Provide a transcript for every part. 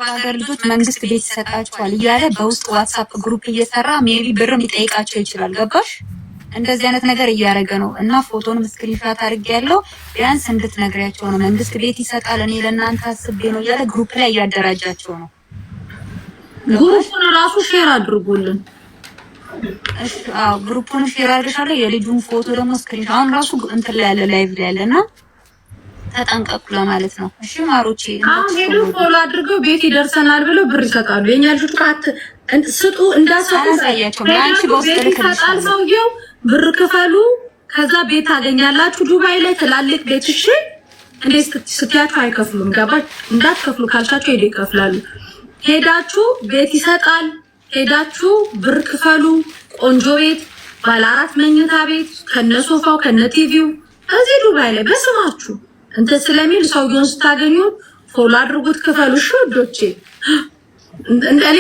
ሀገር ልጆች መንግስት ቤት ይሰጣቸዋል እያለ በውስጥ ዋትስአፕ ግሩፕ እየሰራ ሜቢ ብርም ሊጠይቃቸው ይችላል። ገባሽ? እንደዚህ አይነት ነገር እያደረገ ነው እና ፎቶንም ስክሪንሻት አድርጌያለሁ። ቢያንስ እንድትነግሪያቸው ነው። መንግስት ቤት ይሰጣል እኔ ለእናንተ አስቤ ነው እያለ ግሩፕ ላይ እያደራጃቸው ነው። ግሩፑን ራሱ ሼር አድርጉልን። እሺ አዎ ግሩፑን ሼር አድርገሻለሁ። የልጁን ፎቶ ደግሞ ስክሪንሻት አሁን ራሱ እንትን ላይ ያለ ላይቭ ላይ ያለና ተጠንቀቁ ለማለት ነው። እሺ ማሮቼ አሁን ሄዱ ፎሎ አድርገው ቤት ይደርሰናል ብለው ብር ይሰጣሉ። የኛ ልጆች ካት ስጡ እንዳሰጡ ሳያቸው ማንቺ በውስጥ ልከታል ሰውየው ብር ክፈሉ ከዛ ቤት ታገኛላችሁ። ዱባይ ላይ ትላልቅ ቤት እሺ እንዴት ስትያችሁ አይከፍሉም። ገባች? እንዳትከፍሉ ካልሻቸው ሄደ ይከፍላሉ። ሄዳችሁ ቤት ይሰጣል። ሄዳችሁ ብር ክፈሉ። ቆንጆ ቤት ባለ 4 መኝታ ቤት ከነሶፋው ከነቲቪው እዚህ ዱባይ ላይ በስማችሁ እንትን ስለሚል ሰውየውን ስታገኙ ፎሎ አድርጉት፣ ክፈሉ። እሺ ወዶቼ እንደኔ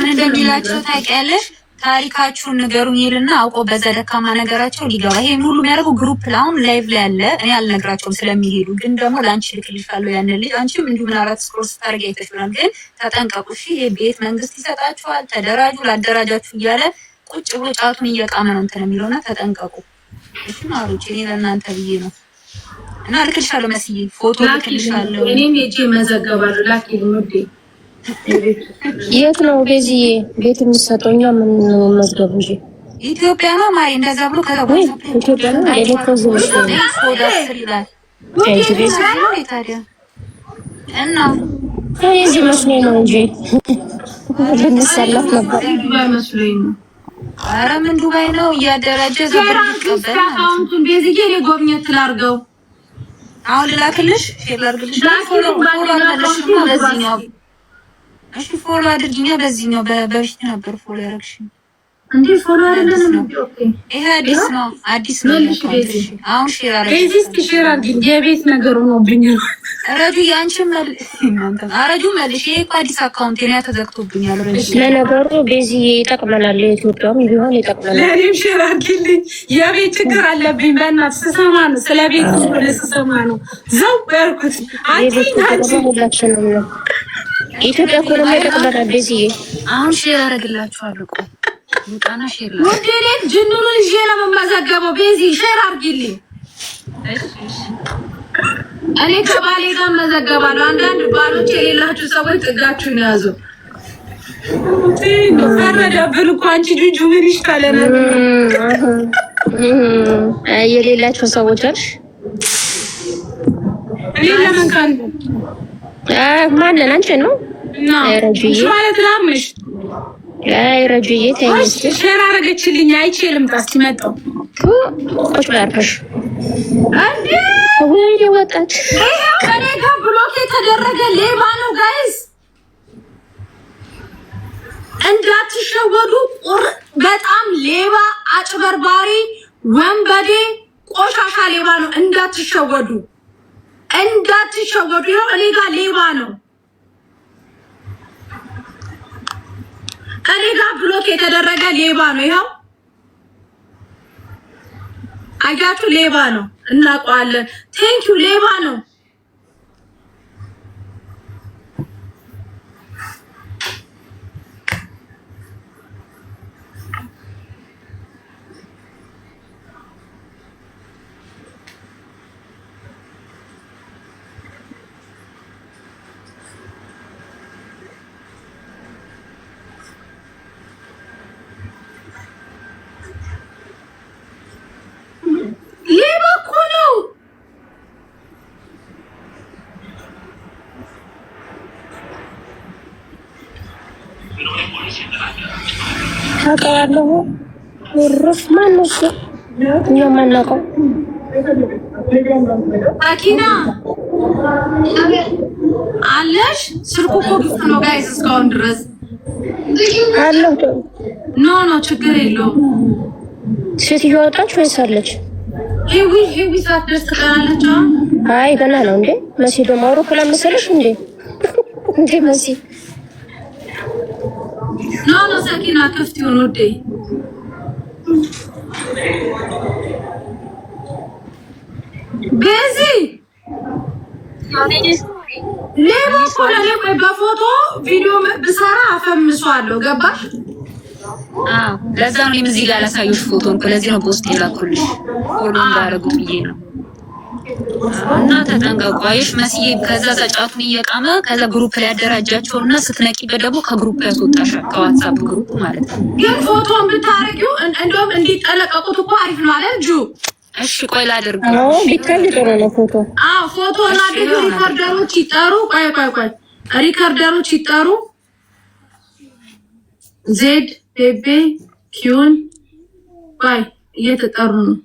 እንደሚላቸው ታውቂያለሽ። ታሪካችሁን ንገሩኝ ይልና አውቆ በዛ ደካማ ነገራቸው ሊገባ ይሄን ሁሉ የሚያደርገው ግሩፕ ላውን ላይቭ ላይ ያለ እኔ አልነግራቸውም ስለሚሄዱ፣ ግን ደግሞ ላንቺ ልክልሻለሁ ያን ልጅ አንቺም እንዲሁ ምናልባት ስክሮል ስታርጊ አይተሽናል። ግን ተጠንቀቁ እሺ። ይሄ ቤት መንግስት ይሰጣችኋል፣ ተደራጁ፣ ላደራጃችሁ እያለ ቁጭ ብሎ ጫቱን እየቃመ ነው እንትን የሚለውና ተጠንቀቁ እሺ ማሮቼ። እኔ ለእናንተ ብዬ ነው እና ልክልሻለሁ መስዬ ፎቶ ልክልሻለሁ። እኔም ሄጄ መዘገባለሁ ላኪ ሙዴ የት ነው በዚህ ቤት የሚሰጠውኛ? ምን መዝገብ እንጂ ኢትዮጵያ ነው ማይ እንደዛ ብሎ ከተባለ ኢትዮጵያ ነው ኤሌክትሮዝ ነው ይላል። እና እዚህ መስሎኝ ነው እንጂ ልንሰለፍ ነበር። ዱባይ መስሎኝ ነው። ኧረ ምን ዱባይ ነው እያደራጀ ዘብር ይቀበል። አካውንቱን ቤዝዬ ለጎብኘት ላርገው። አሁን ልላክልሽ ሼር ላርግልሽ። ፎሎ አድርግልሽማ በዚህኛው እሺ ፎሎ አድርጊኛ። በዚህኛው በፊት ነበር ፎሎ ያደረግሽኝ እንዴ? ፎሎ አይደለም። ኦኬ ይሄ አዲስ ነው። አሁን ሼር አድርጊ። እዚህ ሼር አድርጊ። የቤት ነገር ሆኖብኛል። አረጁ ያንቺም አረጁ መልሽ። ይሄ እኮ አዲስ አካውንት የኔ ተዘግቶብኛል። ለነገሩ በዚህ ይጠቅመናል። ኢትዮጵያም ቢሆን ይጠቅመናል። ለኔም ሼር አድርጊልኝ። የቤት ችግር አለብኝ። በእናትህ ስሰማ ነው ስለ ቤት ስሰማ ነው ዘው ያልኩት። ሁላችንም ነው ኢትዮጵያ እኮ ነው የሚጠቅመናል። በዚህ አሁን ሼር አደርግላችኋለሁ። ቆይ ሙጣና ሼር ላይ ወዴት ጅኑን ይዤ ነው የምመዘገበው። በዚህ ሼር አድርጊልኝ። እኔ ከባሌ ጋር መዘገባለሁ። አንዳንድ ባሎች የሌላችሁ ሰዎች ጥጋችሁን ያዙ። ፈረደብን እኮ አንቺ ጁጁ ምን ይሻለና የሌላችሁ ሰዎች አልሽ። እኔ ለምን ካን ማንን አንቺን ነው? ረጁዬ ማለት ላምሽ ረጁዬ ተይኝ። ሼር አደረገችልኝ። አይቼ ልምጣ እስኪ መጣሁ። ቁጭ በያርሽ አንዴ ወይ ወጣች። ከኔ ጋር ብሎክ የተደረገ ሌባ ነው ጋይስ፣ እንዳትሸወዱ። በጣም ሌባ፣ አጭበርባሪ፣ ወንበዴ፣ ቆሻሻ ሌባ ነው። እንዳትሸወዱ። ይኸው እኔ ጋር ሌባ ነው። እኔ ጋር ብሎክ የተደረገ ሌባ ነው። ይኸው አያችሁ፣ ሌባ ነው። እናውቀዋለን። ቴንኪው ሌባ ነው። ታውቀዋለሁ። ወርፍ ማነው እሱ? የማናውቀው አኪና አለሽ። ስልኩ እኮ ክፍት ነው ጋይስ እስካሁን ድረስ አለው። ኖ ችግር የለውም። ሴትዮ ወጣች ወይስ አለች? ሄዊ ሳትደርስ ትቀራለች። አይ ገና ነው እንዴ? መሲ ደግሞ አውሮፕላን መሰለሽ እንዴ? እንዴ መሲ ኖ ሰኪና ክፍት ይሁን ውዴ። ቤዚ ሌባ እኮ ለኔ ቆይ በፎቶ ቪዲዮ ብሰራ አፈምሷለሁ። ገባሽ? ለዛ ነው እዚህ ጋር ላሳየሽ ፎቶን። ለዚህ ነው ፖስት የላኩልሽ ፎሎ እንዳደረጉ ብዬ ነው። እና ተጠንቀቁ። አይሽ መስዬ ከዛ ጫቱን እየቃመ ከዛ ግሩፕ ላይ ያደራጃቸውና ስትነቂበት ደግሞ ከግሩፕ ያስወጣሻል፣ ከዋትስአፕ ግሩፕ ማለት ነው። ግን ፎቶን ብታረጊው እንደውም እንዲጠለቀቁት እኮ አሪፍ ነው አይደል ጁ? እሺ ቆይ ላድርግ። ቢታይ ጥሩ ነው ፎቶ። ፎቶ ላድርግ። ሪከርደሮች ይጠሩ። ቆይ ሪከርደሮች ይጠሩ። ዜድ ቤቤ ኪዩን ቆይ እየተጠሩ ነው።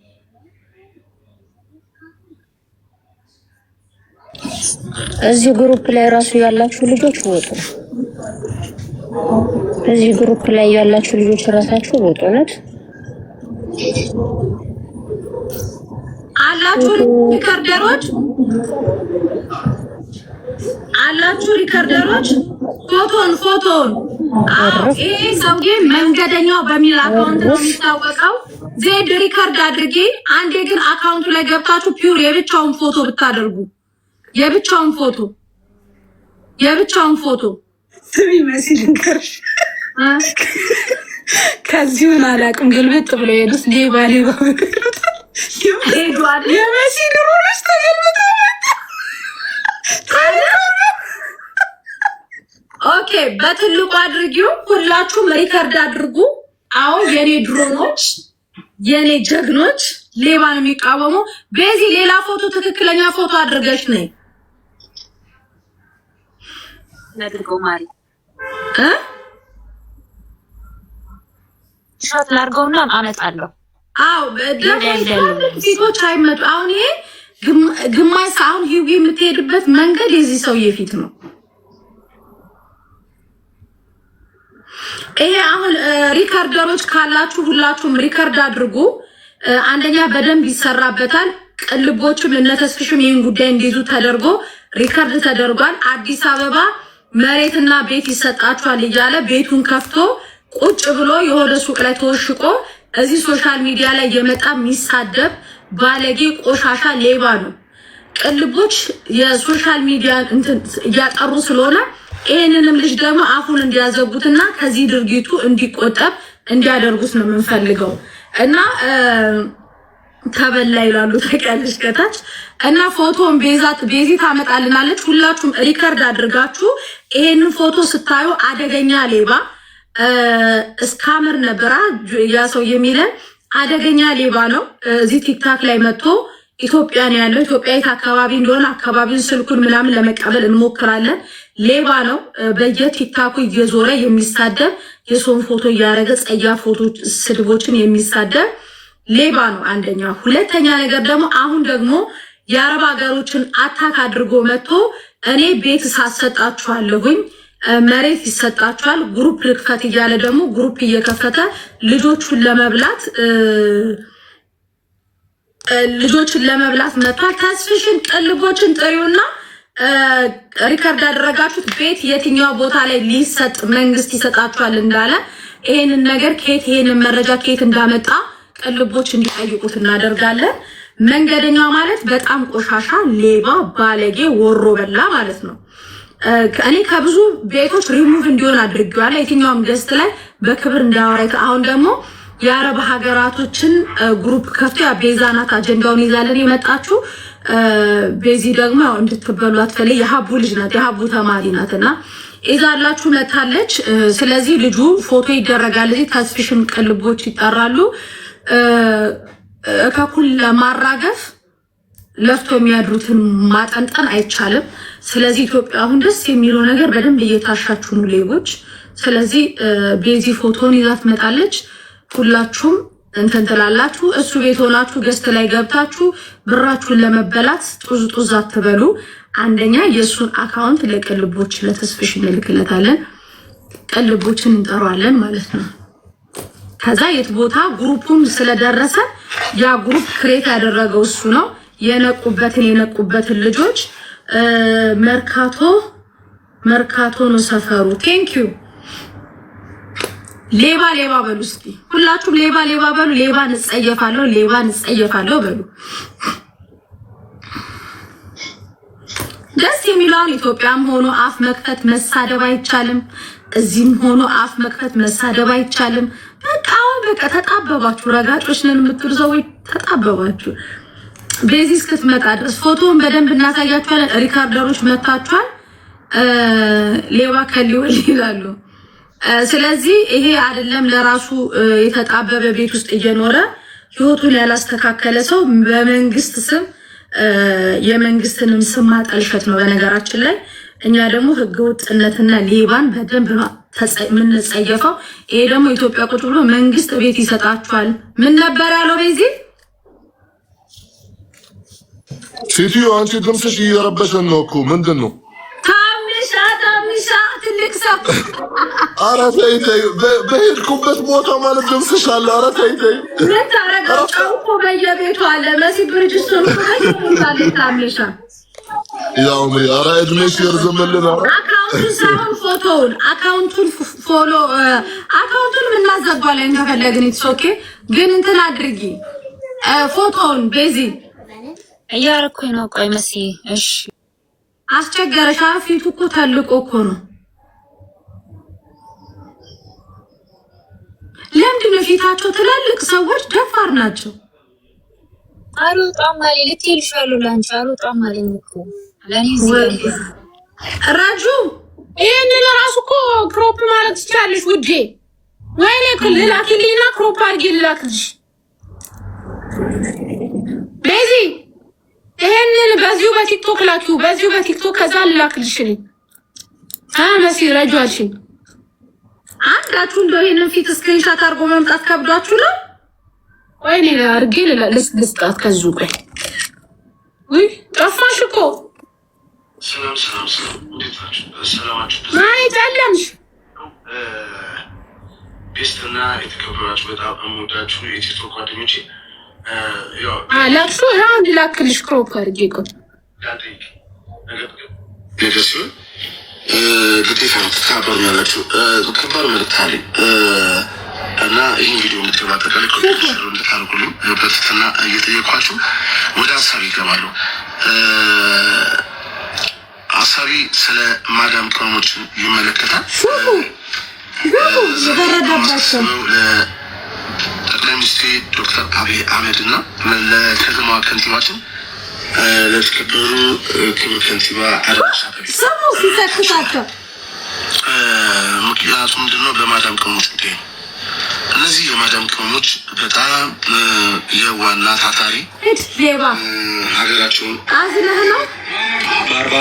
እዚህ ግሩፕ ላይ ራሱ ያላችሁ ልጆች ወጡ። እዚህ ግሩፕ ላይ ያላችሁ ልጆች ራሳችሁ ወጡ። ነት አላችሁ ሪከርደሮች ፎቶን ይሄ ሰውዬ መንገደኛው በሚል አካውንት ነው የሚታወቀው። ዜድ ሪከርድ አድርጌ አንዴ ግን አካውንቱ ላይ ገብታችሁ ፒውር የብቻውን ፎቶ ብታደርጉ የብቻውን ፎቶ ስሚ መሲ ልንገርሽ፣ ከዚሁን አላውቅም ግልብጥ ብሎ ሄዱስ ሌባ ሄዷል። የመሲ ድሮች ተገልብጠ ኦኬ፣ በትልቁ አድርጊው። ሁላችሁም ሪከርድ አድርጉ። አዎ የኔ ድሮኖች፣ የኔ ጀግኖች ሌባን የሚቃወሙ በዚህ ሌላ ፎቶ ትክክለኛ ፎቶ አድርገሽ ነይ ነድርገው ማሪ ሻት ላርገውና አመጣለሁ። አዎ ፊቶች አይመጡ። አሁን ይሄ ግማሽ አሁን ሂዊ የምትሄድበት መንገድ የዚህ ሰውዬ ፊት ነው። ይሄ አሁን ሪከርደሮች ካላችሁ ሁላችሁም ሪከርድ አድርጉ። አንደኛ በደንብ ይሰራበታል። ቅልቦችም እነ ተስፍሽም ይህን ጉዳይ እንዲይዙ ተደርጎ ሪከርድ ተደርጓል። አዲስ አበባ መሬትና ቤት ይሰጣችኋል እያለ ቤቱን ከፍቶ ቁጭ ብሎ የሆነ ሱቅ ላይ ተወሽቆ እዚህ ሶሻል ሚዲያ ላይ የመጣ የሚሳደብ ባለጌ ቆሻሻ ሌባ ነው። ቅልቦች የሶሻል ሚዲያ እያጠሩ ስለሆነ ይሄንንም ልጅ ደግሞ አፉን እንዲያዘጉትና ከዚህ ድርጊቱ እንዲቆጠብ እንዲያደርጉት ነው የምንፈልገው። እና ተበላ ይላሉ ተቀልሽ ከታች እና ፎቶን ቤዚ ታመጣልናለች። ሁላችሁም ሪከርድ አድርጋችሁ ይሄንን ፎቶ ስታዩ አደገኛ ሌባ እስካመር ነበራ ያ ሰው የሚለን አደገኛ ሌባ ነው። እዚህ ቲክታክ ላይ መጥቶ ኢትዮጵያ ነው ያለው። ኢትዮጵያዊት አካባቢ እንደሆነ አካባቢውን ስልኩን ምናምን ለመቀበል እንሞክራለን። ሌባ ነው። በየቲክታኩ እየዞረ የሚሳደብ የሰውን ፎቶ እያደረገ ጸያፍ ፎቶች፣ ስድቦችን የሚሳደብ ሌባ ነው። አንደኛ። ሁለተኛ ነገር ደግሞ አሁን ደግሞ የአረብ ሀገሮችን አታክ አድርጎ መጥቶ እኔ ቤት ሳሰጣችኋለሁኝ መሬት ይሰጣችኋል ግሩፕ ልክፈት እያለ ደግሞ ግሩፕ እየከፈተ ልጆቹን ለመብላት መጥቷል። ተስፍሽን ቅልቦችን ጥሪውና ሪከርድ ያደረጋችሁት ቤት የትኛው ቦታ ላይ ሊሰጥ መንግስት ይሰጣችኋል እንዳለ ይሄንን ነገር ይሄንን መረጃ ከየት እንዳመጣ ቅልቦች እንዲጠይቁት እናደርጋለን። መንገደኛ ማለት በጣም ቆሻሻ ሌባ፣ ባለጌ፣ ወሮ በላ ማለት ነው። እኔ ከብዙ ቤቶች ሪሙቭ እንዲሆን አድርጌዋለሁ። የትኛውም ገስት ላይ በክብር እንዳወራ። አሁን ደግሞ የአረብ ሀገራቶችን ግሩፕ ከፍቶ ቤዛናት አጀንዳውን ይዛለን የመጣችሁ። ቤዚ ደግሞ ያው እንድትበሉ አትፈልግ። የሀቡ ልጅ ናት፣ የሀቡ ተማሪ ናትና ይዛላችሁ መታለች። ስለዚህ ልጁ ፎቶ ይደረጋል። እዚህ ተስፊሽም ቅልቦች ይጠራሉ። ከኩል ለማራገፍ ለፍቶ የሚያድሩትን ማጠንጠን አይቻልም። ስለዚህ ኢትዮጵያ አሁን ደስ የሚለው ነገር በደንብ እየታሻችሁ ነው ሌቦች። ስለዚህ ቤዚ ፎቶን ይዛ ትመጣለች። ሁላችሁም እንትን ትላላችሁ። እሱ ቤት ሆናችሁ ገስት ላይ ገብታችሁ ብራችሁን ለመበላት ጡዝ አትበሉ። አንደኛ የእሱን አካውንት ለቅልቦች ለተስፍሽ እንልክለታለን። ቅልቦችን እንጠራዋለን ማለት ነው። ከዛ የት ቦታ ግሩፑን ስለደረሰ ያ ግሩፕ ክሬት ያደረገው እሱ ነው። የነቁበትን ልጆች መርካቶ ነው ሰፈሩ። ቴንኪዩ። ሌባ በሉ እስኪ ሁላችሁም ሌባ በሉ። ሌባ እንጸየፋለሁ በሉ። ደስ የሚለው የሚለውን ኢትዮጵያም ሆኖ አፍ መክፈት መሳደብ አይቻልም። እዚህም ሆኖ አፍ መክፈት መሳደብ አይቻልም። በቃ ተጣበባችሁ። ረጋጮች ነን የምትሉ ሰዎች ተጣበባችሁ። ቤዚ እስክትመጣ ድረስ ፎቶውን በደንብ እናሳያችኋለን። ሪካርደሮች መታችኋል። ሌባ ከሊወል ይላሉ። ስለዚህ ይሄ አይደለም ለራሱ የተጣበበ ቤት ውስጥ እየኖረ ህይወቱን ያላስተካከለ ሰው በመንግስት ስም የመንግስትንም ስም ማጠልሸት ነው። በነገራችን ላይ እኛ ደግሞ ህገወጥነትና ሌባን በደንብ የምንጸየፈው። ይሄ ደግሞ ኢትዮጵያ ቁጭ ብሎ መንግስት ቤት ይሰጣችኋል። ምን ነበር ያለው በዚህ ሴትዮ? አንቺ ድምፅሽ እየረበሸን ነው እኮ ምንድን ነው? ታምሻ ትልቅ ሰው ኧረ ተይ ተይ፣ በሄድኩበት ቦታ ማለት ድምፅሽ አለ። ኧረ ተይ ተይ። ምን ታረጋው እኮ በየቤቱ አለ። መሲ ብርጅስቶን እኮ በየቤቱ አለ። ታምሻ ያው ኧረ እድሜሽ ይርዝምልን። አካውንቱን ሳይሆን ፎቶውን አካውንቱን ፎሎ አካውንቱን እናዘጋለን ከፈለግን ኢትስ ኦኬ። ግን እንትን አድርጊ ፎቶውን ቤዚ እያረኩኝ ነው። ቆይ መሲ እሺ። አስቸገረሽ። ፊቱ እኮ ተልቆ እኮ ነው። ለምንድን ነው ፊታቸው? ትላልቅ ሰዎች ደፋር ናቸው። አልወጣም አለኝ። ልትይልሻለሁ ላንቺ አልወጣም አለኝ እኮ ለኔ ረጁ ይሄንን ራሱ እኮ ክሮፕ ማለት ትችላለሽ ውዴ። ወይኔ ላኪልኝና ክሮፕ አድርጌ ልላክልሽ ቤዚ። ይሄንን በዚሁ በቲክቶክ ላኪው፣ በዚሁ በቲክቶክ ከዛ ልላክልሽ ነኝ። መሲ ረጁ አልሽኝ። አንዳችሁ እንደው ይሄንን ፊት ስክሪንሻት አድርጎ መምጣት ከብዷችሁ ነው? ወይኔ አድርጌ ልስጣት ከዙ። ቆይ ውይ ጠፋሽ እኮ። ሰላም እንዴት ናችሁ? ሰላማችሁ ማይ ጨለምሽ። ቤስትና የተከበራችሁ በጣም የምወዳችሁ የቲክቶክ ጓደኞቼ ለቅሶ አንድ ላክልሽ ክሮፕ አድርጌ ቆይ ነገር ሲሆን ግዴታ ነው ትተባበሩኛላችሁ። ከባድ መልዕክት አለኝ እና ይህን ቪዲዮ የምትገባጠቃላይ ኮንቴክስት እንድታደርጉልኝ በትህትና እየጠየኳችሁ ወደ ሀሳቢ ይገባሉ። ሀሳቢ ስለ ማዳም ቅመሞችን ይመለከታል። ለጠቅላይ ሚኒስትር ዶክተር አብይ አህመድ እና ለከተማዋ ከንቲባችን ለተከበሩ ክብር ከንቲባ አዳነች አቤቤ ምክንያቱ ምንድነው? በማዳም ቅመሞች ጉዳይ ነው። እነዚህ የማዳም ቅመሞች በጣም የዋና ታታሪ ሀገራቸውን በአርባ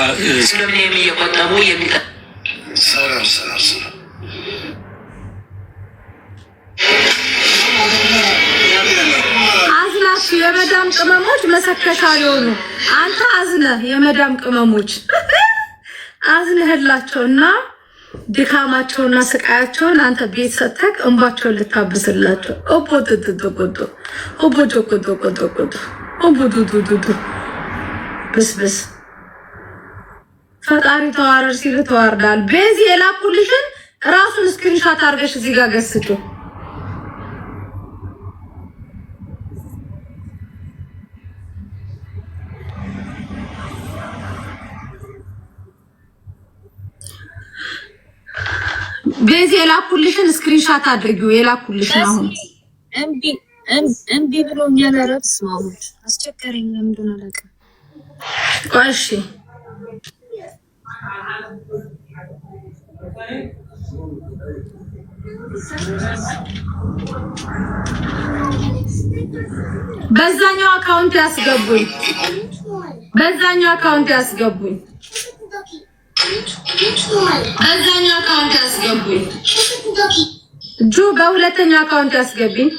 ስለምን እየቆጠቡ ሰላም አዝናችሁ የመዳም ቅመሞች መሰከሻ ሊሆኑ አንተ አዝነህ የመዳም ቅመሞች አዝነህላቸውና ድካማቸውና ስቃያቸውን አንተ ቤት ሰተክ እንባቸውን ልታብስላቸው ብስብስ ፈጣሪ ተዋረድ ሲል ተዋርዳል። በዚህ የላኩልሽን ራሱን ስክሪንሻት አድርገሽ እዚህ ጋር ገስጩ። በዚህ የላኩልሽን ስክሪንሻት አድርጊው። የላኩልሽን አሁን እምቢ ብሎኛል። ረብስ ማሙት አስቸገረኝ። ለምንድን ነው አላውቅም። እሺ በዛኛው አካውንት ያስገቡኝ። በዛኛው አካውንት ያስገቡኝ። በዛኛው አካውንት ያስገቡኝ። ጁ በሁለተኛው አካውንት ያስገቡኝ።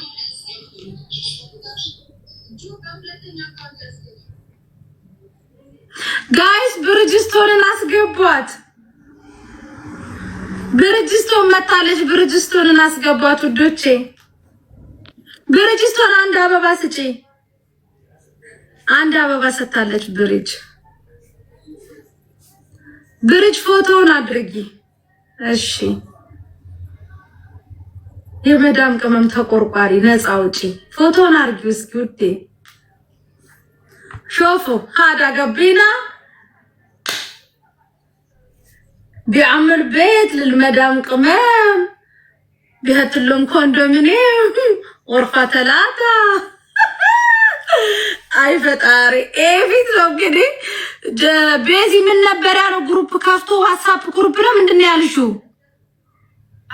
ጋይስ ብርጅስቶንን አስገቧት። ብርጅስቶን መታለች። ብርጅስቶንን አስገቧት ውዶቼ። ብርጅስቶን አንድ አበባ ስጪ። አንድ አበባ ሰጣለች ብርጅ ፎቶውን አድርጊ። እሺ የመዳም ቅመም ተቆርቋሪ ነፃ አውጪ ፎቶውን አድርጊ እስኪ ውዴ። ሾፎ ሀዳ ገቢና بيعمل بيت للمدام قمام بيهت لهم كوندومينيوم غرفة 3 اي ፈጣሪ ኤቪት ነው እንግዲህ ቤዚ ምን ነበር ያለው ግሩፕ ከፍቶ ዋትስአፕ ግሩፕ ነው ምንድነው ያልሽው?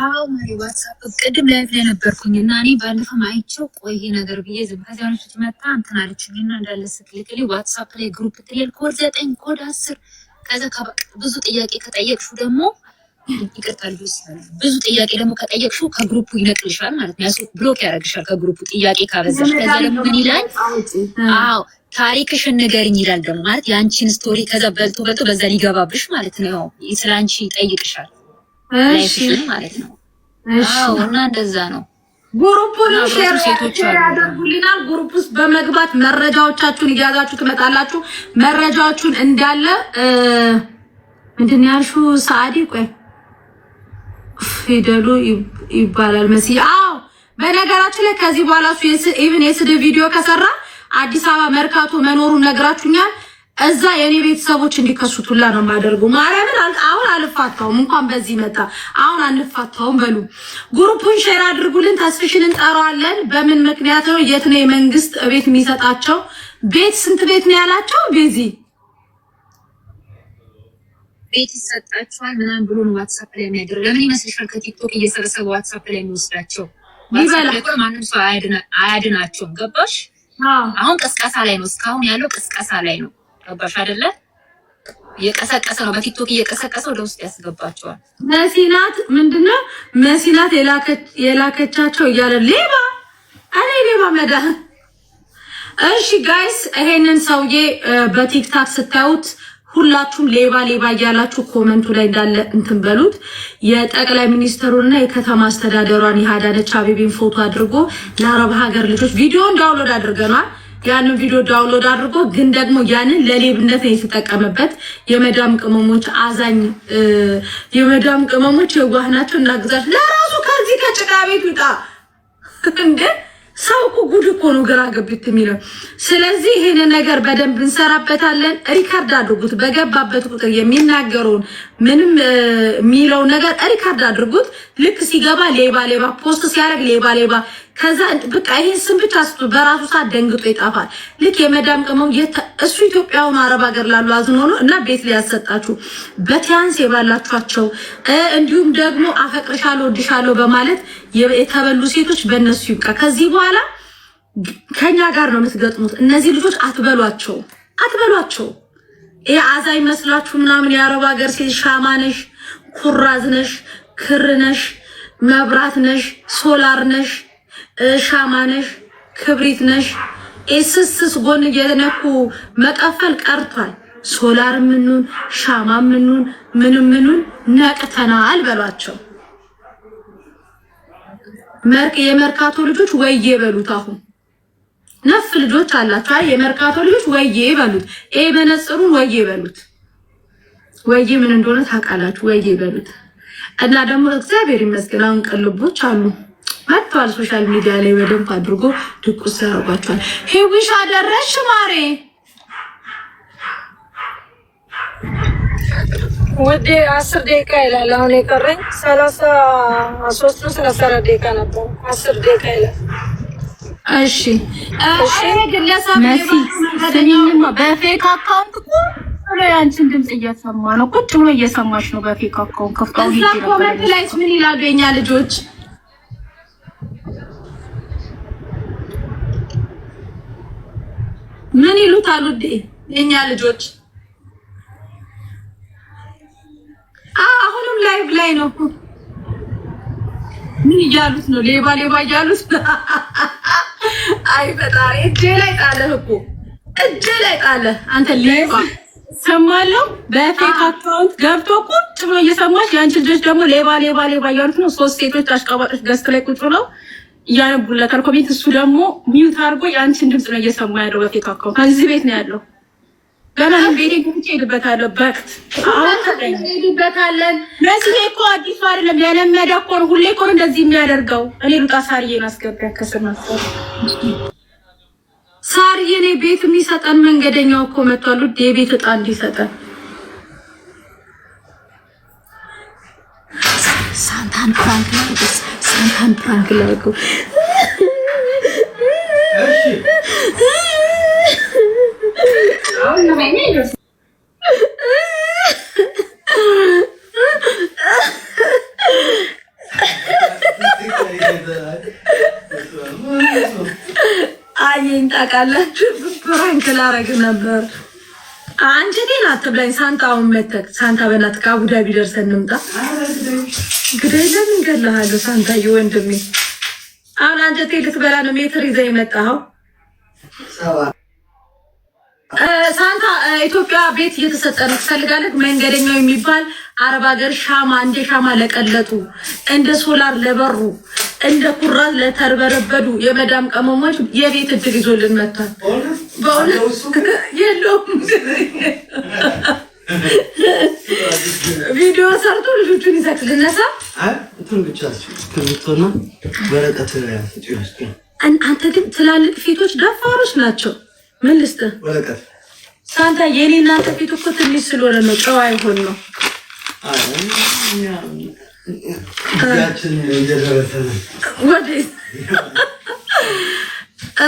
አዎ ማሪ ዋትስአፕ ቅድም ላይቭ ላይ ነበርኩኝና እኔ ባለፈው ማይቸው ቆይ ነገር ብዬ ዝም ከዛን ስትመጣ እንትን አለችኝና እንዳለ ስትልክልኝ ዋትስአፕ ላይ ግሩፕ ትልል ኮድ 9 ኮድ 10 ከዛ ብዙ ጥያቄ ከጠየቅሽው ደግሞ ይቀርታል ብዙ ጥያቄ ደግሞ ከጠየቅሽው ከግሩፑ ይነቅልሻል ማለት ነው። ያሱ ብሎክ ያደርግሻል ከግሩፑ ጥያቄ ካበዛሽ። ከዛ ደግሞ ምን ይላል? አዎ ታሪክሽን ንገሪኝ ይላል ደግሞ ማለት ያንቺን ስቶሪ ከዛ በልቶ በዛ ሊገባብሽ ማለት ነው። ስለአንቺ ይጠይቅሻል ላይፍሽን ማለት ነው። አዎ እና እንደዛ ነው። ግሩፑን ሼር ያደርጉልናል። ግሩፕ ውስጥ በመግባት መረጃዎቻችሁን ይያዛችሁ ትመጣላችሁ። መረጃዎቹን እንዳለ ምንድነው ያልሽው ሳዲ? ቆይ ፊደሉ ይባላል መሲ። አዎ በነገራችን ላይ ከዚህ በኋላ ኢቭን የስድብ ቪዲዮ ከሰራ አዲስ አበባ መርካቶ መኖሩን ነግራችሁኛል። እዛ የኔ ቤተሰቦች እንዲከሱቱላ ነው ማደርገው። ማርያምን አሁን አልፋታውም። እንኳን በዚህ መጣ አሁን አንፋታውም። በሉ ግሩፑን ሼር አድርጉልን። ተስፍሽን እንጠራዋለን። በምን ምክንያት ነው? የት ነው የመንግስት ቤት የሚሰጣቸው? ቤት ስንት ቤት ነው ያላቸው? ቤዚ ቤት ይሰጣቸዋል ምናምን ብሎ ነው ዋትስአፕ ላይ የሚያደርግ። ለምን ይመስልሻል? ከቲክቶክ እየሰበሰበ ዋትስአፕ ላይ የሚወስዳቸው ዋትስአፕ ማንም ሰው አያድናቸውም። ገባሽ? አሁን ቅስቀሳ ላይ ነው። እስካሁን ያለው ቅስቀሳ ላይ ነው። ገባሽ አይደለ? እየቀሰቀሰ ነው። በቲክቶክ እየቀሰቀሰ ወደ ውስጥ ያስገባቸዋል። መሲናት ምንድነው መሲናት የላከቻቸው እያለ ሌባ እኔ ሌባ መዳህ። እሺ ጋይስ ይሄንን ሰውዬ በቲክታክ ስታዩት ሁላችሁም ሌባ ሌባ እያላችሁ ኮሜንቱ ላይ እንዳለ እንትን በሉት። የጠቅላይ ሚኒስትሩና የከተማ አስተዳደሯን የአዳነች አቤቤን ፎቶ አድርጎ ለአረብ ሀገር ልጆች ቪዲዮን ዳውንሎድ አድርገናል። ያንን ቪዲዮ ዳውንሎድ አድርጎ ግን ደግሞ ያንን ለሌብነት ነው የተጠቀመበት። የመዳም ቅመሞች አዛኝ የመዳም ቅመሞች የዋህ ናቸው። እናግዛች ለራሱ ከዚህ ከጭቃ ቤት ውጣ እንደ ሰው እኮ ጉድ እኮ ነው ግራ ገብት የሚለው። ስለዚህ ይሄንን ነገር በደንብ እንሰራበታለን። ሪካርድ አድርጉት። በገባበት ቁጥር የሚናገረውን ምንም የሚለው ነገር ሪካርድ አድርጉት። ልክ ሲገባ ሌባ ሌባ ፖስት ሲያደርግ ሌባ ሌባ ከዛ በቃ ይሄን ስም ብቻ በራሱ ሰዓት ደንግጦ ይጣፋል። ልክ የመዳም ቅመም እሱ ኢትዮጵያውን አረብ ሀገር ላሉ አዝኖ ነው እና ቤት ሊያሰጣችሁ በቲያንስ የባላችኋቸው እንዲሁም ደግሞ አፈቅርሻለሁ ወድሻለሁ በማለት የተበሉ ሴቶች በእነሱ ይብቃ። ከዚህ በኋላ ከኛ ጋር ነው የምትገጥሙት። እነዚህ ልጆች አትበሏቸው። ይሄ አዛኝ መስላችሁ ምናምን የአረብ ሀገር ሴት ሻማ ነሽ፣ ኩራዝ ነሽ፣ ክር ነሽ፣ መብራት ነሽ፣ ሶላር ነሽ፣ ሻማ ነሽ፣ ክብሪት ነሽ። ኤስስስ ጎን እየነኩ መቀፈል ቀርቷል። ሶላር ምኑን ሻማ ምኑን ነቅተናል በሏቸው። የመርካቶ ልጆች ወይዬ በሉት። አሁን ነፍ ልጆች አላችሁ። አይ የመርካቶ ልጆች ወይዬ በሉት። መነጽሩን ወይዬ በሉት። ወይዬ ምን እንደሆነ ታውቃላችሁ። ወይዬ በሉት እና ደግሞ እግዚአብሔር ይመስገን አሁን ቅልቦች አሉ መጥቷል። ሶሻል ሚዲያ ላይ በደንብ አድርጎ ድቁስ ያደርጓቸዋል። ሂዊሽ አደረሽ ማሬ ወደ 10 ደቂቃ ይላል። አሁን የቀረኝ 33 ነው። 34 ደቂቃ ነበር። 10 ደቂቃ ይላል። እሺ ግለሰብ መሲኝማ በፌክ አካውንት ቁጭ ያንቺን ድምጽ እየሰማ ነው። ቁጭ ብሎ እየሰማሽ ነው። በፌክ አካውንት ከፍታው ይሄ ነበር። ኮሜንት ላይ ምን ይላሉ የኛ ልጆች? ምን ይሉታል ውዴ የኛ ልጆች? አሁንም ላይቭ ላይ ነው። ምን እያሉት ነው? ሌባ እያሉት። አይ ፈጣሪ እጄ ላይ ጣለህ እኮ እጄ ላይ ጣለህ አንተ ሌባ። ሰማለው በፌክ አካውንት ገብቶ ቁጭ ብሎ እየሰማሽ ያንቺ ልጆች ደግሞ ሌባ እያሉት ነው። 3 ሴቶች አሽቃባጮች ገስት ላይ ቁጭ ብለው እያነቡለታል ኮሜንት። እሱ ደግሞ ሚውት አድርጎ ያንቺን ድምጽ ነው እየሰማ ያለው በፌክ አካውንት። እዚህ ቤት ነው ያለው። ገና ቤቴ ገብቼ ሄድበታለሁ። በክት አሁን ሄድበታለን። መስዬ እኮ አዲስ አይደለም ያለመደ እኮ ነው። ሁሌ እኮ እንደዚህ የሚያደርገው። እኔ ሉጣ ሳርዬን አስገቢያ ከስማሰር ሳርዬ እኔ ቤት የሚሰጠን መንገደኛው እኮ መጥቷል። የቤት ዕጣ እንዲሰጠን ሳንታን ፕራንክ ላድርገው። ሳንታን ፕራንክ ላድርገው። አየኝ ታውቃላችሁ፣ ፕራንክ ላደርግ ነበር። አንቺ ግን አትብላኝ። ሳንታውን መተክ ሳንታ በእናትህ ከአቡዳቢ ደርሰን እንምጣ። እንግዲህ ለምን ገለሃለሁ ሳንታዬ ወንድሜ። አሁን አንጀቴ ልትበላ ነው ሜትር ይዘህ የመጣኸው። ሳንታ ኢትዮጵያ ቤት እየተሰጠ ነው ትፈልጋለህ? መንገደኛው የሚባል አረብ ሀገር ሻማ እንደ ሻማ ለቀለጡ እንደ ሶላር ለበሩ እንደ ኩራዝ ለተርበረበዱ የመዳም ቀመሞች የቤት እድል ይዞልን መጥቷል። በእውነት የለውም ቪዲዮ ሰርቶ ልጆቹን ይዘህ ልነሳ። አንተ ግን ትላልቅ ፊቶች ደፋሮች ናቸው። ምን ልስጥህ ሳንታ? የኔ እናንተ ፊት እኮ ትንሽ ስለሆነ ነው ጨዋ ይሆን ነው።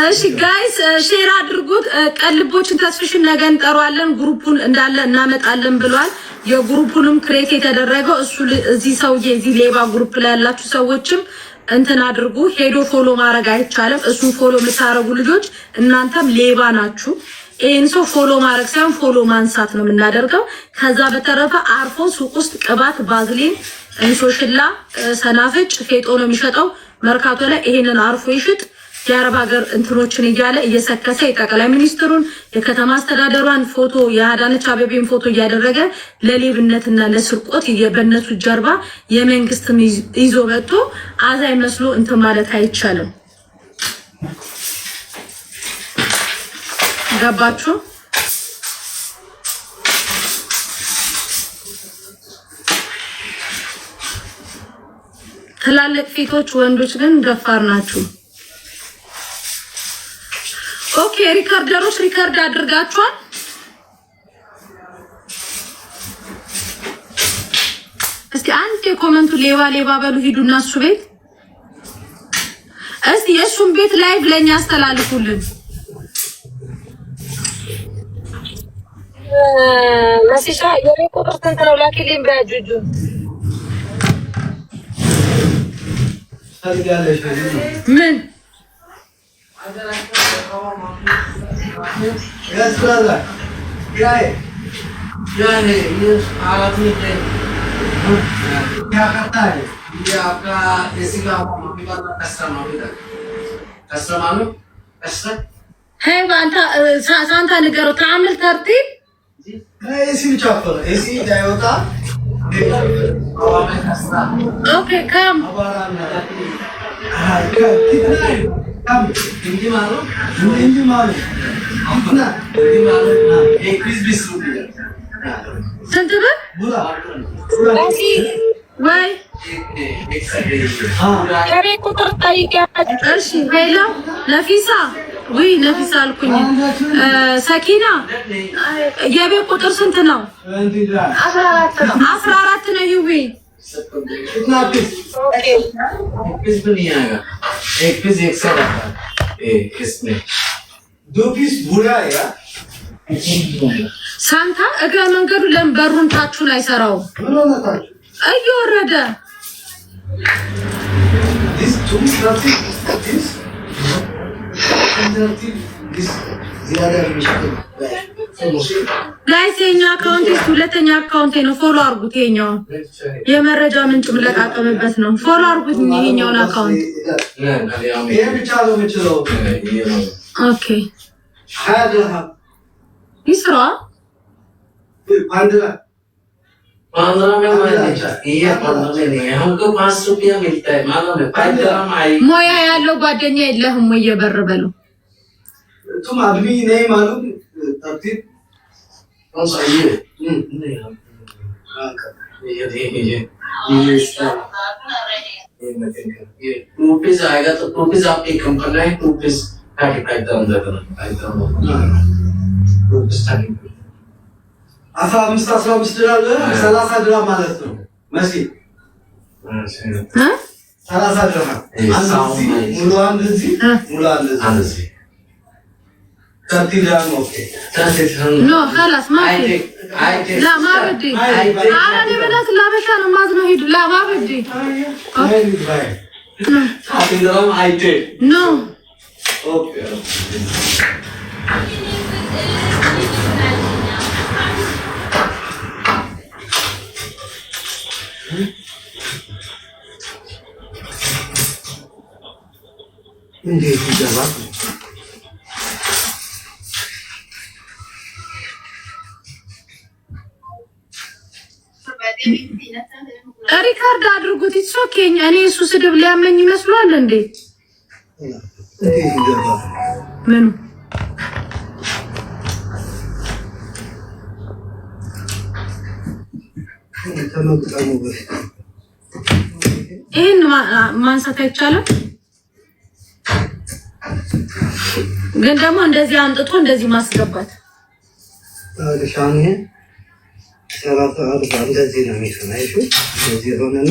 እሺ ጋይስ ሼር አድርጉት። ቀልቦችን ተስፍሽን ነገ እንጠራዋለን። ግሩፑን እንዳለ እናመጣለን ብሏል። የግሩፑንም ክሬት የተደረገው እሱ እዚህ ሰውዬ እዚህ ሌባ ግሩፕ ላይ ያላችሁ ሰዎችም እንትን አድርጉ። ሄዶ ፎሎ ማድረግ አይቻልም። እሱን ፎሎ የምታረጉ ልጆች እናንተም ሌባ ናችሁ። ይሄን ሰው ፎሎ ማድረግ ሳይሆን ፎሎ ማንሳት ነው የምናደርገው። ከዛ በተረፈ አርፎ ሱቅ ውስጥ ቅባት፣ ባዝሊን፣ እንሶሽላ፣ ሰናፍጭ፣ ፌጦ ነው የሚሸጠው መርካቶ ላይ። ይሄንን አርፎ ይሽጥ። የአረብ ሀገር እንትኖችን እያለ እየሰከሰ የጠቅላይ ሚኒስትሩን የከተማ አስተዳደሯን ፎቶ የአዳነች አቤቤን ፎቶ እያደረገ ለሌብነትና ለስርቆት በእነሱ ጀርባ የመንግስትን ይዞ መጥቶ አዛይ መስሎ እንትን ማለት አይቻልም። ገባችሁ? ትላልቅ ፊቶች ወንዶች ግን ደፋር ናችሁ። ኦኬ ሪካርደሮች ሪካርድ አድርጋችኋል? እስቲ አንድ የኮመንቱ ሌባ ሌባ በሉ ሂዱና እሱ ቤት እስቲ የእሱን ቤት ላይቭ ለኛ አስተላልፉልን። መሲሻ የኔ ቁጥር ስንት ነው? ላኪልኝ በጁጁ ምን ሳንታ ንገረው ተአምል ተርቲብ ኦኬ ካም ስንት ብር ወይ የቤት ቁጥር ጠይቂያለሁ። እሺ ሄሎ ነፊሳ ወይ ነፊሳ አልኩኝ። ሰኪና የቤት ቁጥር ስንት ነው? 14 ነው። 14 ነው። ይዊ ሳንታ እግረ መንገዱ ለምን በሩን ታቹን አይሰራውም? እየወረደ ጋይስ የኛ አካውንት ሁለተኛ አካውንቴ ነው። ፎሎ አርጉት። የኛው የመረጃ ምንጭ ምለቃቀምበት ነው። ፎሎ አርጉት ይሄኛውን አካውንት። ኦኬ ይስራ ሞያ ያለው ጓደኛ የለህም ወይ? የበር በለው तुम आदमी नहीं मालूम तरतीब कौन सा ये ये टूपीज आएगा तो टूपीज आपकी कंपनी है टूपीज पैकेट टूपीज 15 ድራም 30 ድራም ማለት ነው። መሲ नो خلاص ما في لا ما بدي انا بدك لا بس انا ما زهيد لا ما بدي نو اوكي እንዴት ይገባል? ሪካርድ አድርጉት። ኢትሶኬኝ እኔ እሱ ስድብ ሊያመኝ ይመስላል እንዴ? ምን ይሄን ማንሳት አይቻልም። ግን ደግሞ እንደዚህ አንጥቶ እንደዚህ ማስገባት አለሻኔ ሰላሳ አርባ እንደዚህ ነው የሚሰማይሽ። እንደዚህ ሆነና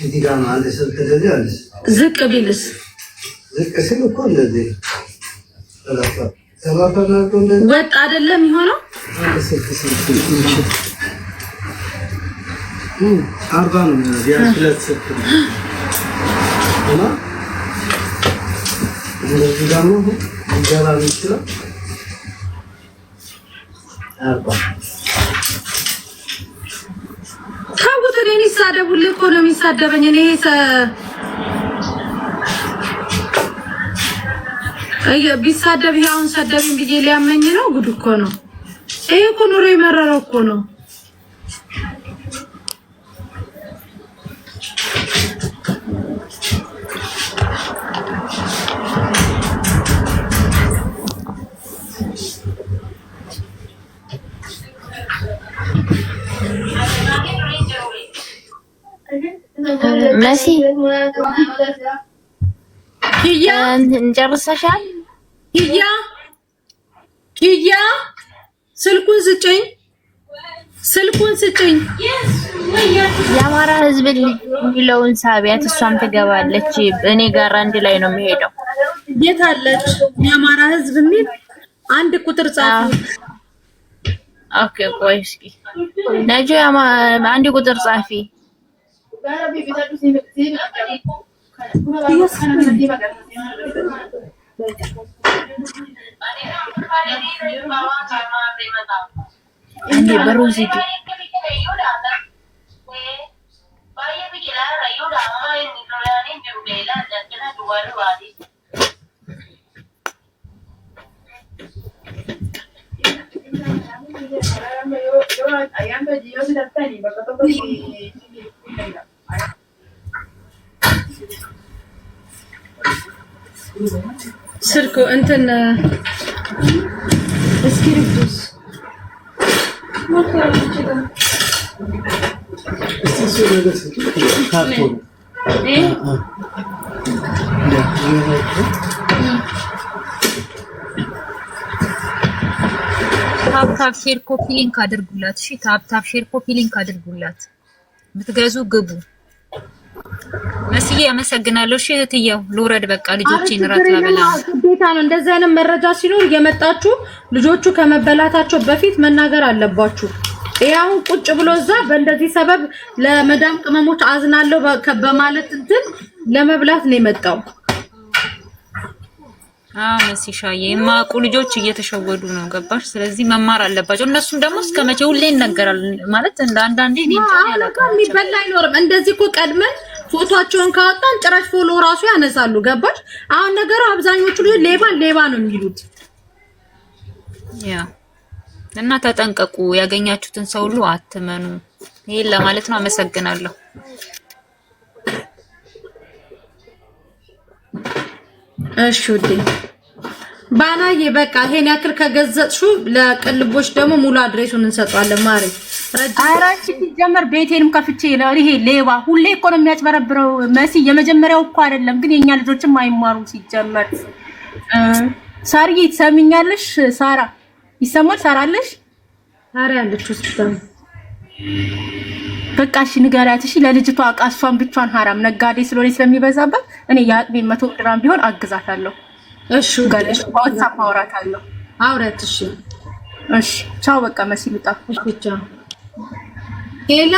እዚህ ጋር ነው አንድ ስልክ እንደዚህ አለ። ዝቅ ቢልስ ዝቅ ሲል እኮ እንደዚህ ሰላሳ ነው እንደዚህ ወጥ አይደለም የሚሆነው። አንድ ስልክ አርባ ነው ቢያንስ ሁለት ስልክ እና እንደዚህ ደግሞ ይገባል ይችላል። አርባ ታውቁት እኔን ይሳደቡልኝ እኮ ነው የሚሳደበኝ። እኔ ቢሳደብ ይሄ አሁን ሰደብኝ ብዬ ሊያመኝ ነው። ጉድ እኮ ነው ይሄ እኮ ኑሮ የመረረው እኮ ነው። መሲ ኪያ እንጨርሰሻል? ኪያ ስልኩን ስጭኝ። የአማራ ህዝብ የሚለውን ሳቢያት እሷም ትገባለች። እኔ ጋር አንድ ላይ ነው የሚሄደው። የት አለች? የአማራ ህዝብ የሚል አንድ ቁጥር ጻፊ። ኦኬ ቆይ እስኪ ነጆ አንድ ቁጥር ጻፊ። በሮዚቱ ስልኩ እንትን እስክሪፕቱስ ታፕ ሼር ኮፒ ሊንክ አድርጉላት። እሺ ታፕ ሼር ኮፒ ሊንክ አድርጉላት። ብትገዙ ግቡ። መስዬ አመሰግናለሁ። እሺ እህትዬው ልውረድ በቃ ልጆቼን እራት ላበላ ግዴታ ነው። እንደዚህ አይነት መረጃ ሲኖር እየመጣችሁ ልጆቹ ከመበላታቸው በፊት መናገር አለባችሁ። ያው ቁጭ ብሎ እዛ በእንደዚህ ሰበብ ለመዳም ቅመሞች አዝናለሁ በማለት እንትን ለመብላት ነው የመጣው። መስሻዬ የማቁ ልጆች እየተሸወዱ ነው ገባሽ? ስለዚህ መማር አለባቸው። እነሱም ደግሞ እስከመቼ ሁሌ ይነገራል ማለት እንደ አንዳንዴ ያላቀም የሚበላ አይኖርም። እንደዚህ እኮ ቀድመን ፎቶአቸውን ካወጣን ጭራሽ ፎሎ ራሱ ያነሳሉ ገባሽ? አሁን ነገሩ አብዛኞቹ ልጆች ሌባ ነው የሚሉት። ያ እና ተጠንቀቁ። ያገኛችሁትን ሰው ሁሉ አትመኑ። ይሄን ለማለት ነው። አመሰግናለሁ። እሺ ውዴ ባናዬ በቃ ይሄን ያክል ከገዘጥሹ ለቅልቦች ደግሞ ሙሉ አድሬሱን እንሰጣለን። ማሪ አራቺ ሲጀመር ቤቴንም ከፍቼ ይሄ ሌባ ሁሌ እኮ ነው የሚያጭበረብረው። መሲ የመጀመሪያው እኮ አይደለም፣ ግን የኛ ልጆችም አይማሩ ሲጀመር። ሳርዬ ትሰሚኛለሽ? ሳራ ይሰማል? ሳራ አለሽ? ሳራ ያለች ሆስፒታል በቃ እሺ ንገሪያት እሺ ለልጅቷ አቃሷን ብቻዋን ሐራም ነጋዴ ስለሆነ ስለሚበዛበት እኔ ያቅሜን 100 ድራም ቢሆን አግዛታለሁ እሺ ጋለሽ ዋትስአፕ አውራታለሁ አውራት እሺ እሺ ቻው በቃ መሲ ልጣ ብቻ ሄሎ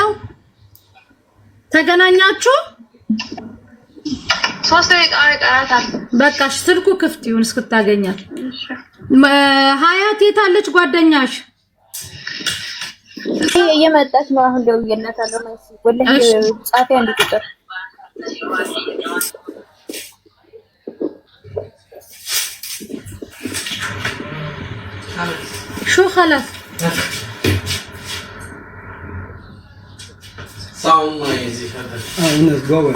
ተገናኛችሁ 3 ደቂቃ ቀራታል በቃ ስልኩ ክፍት ይሁን እስክታገኛት ሀያት የታለች ጓደኛሽ እየመጣች ነው አሁን ደውዬላታለሁ ማለት ወላሂ ጻፊ አንድ ቁጥር شو خلاص ሳውን ነው እዚህ ፈታ እነስ ጎበ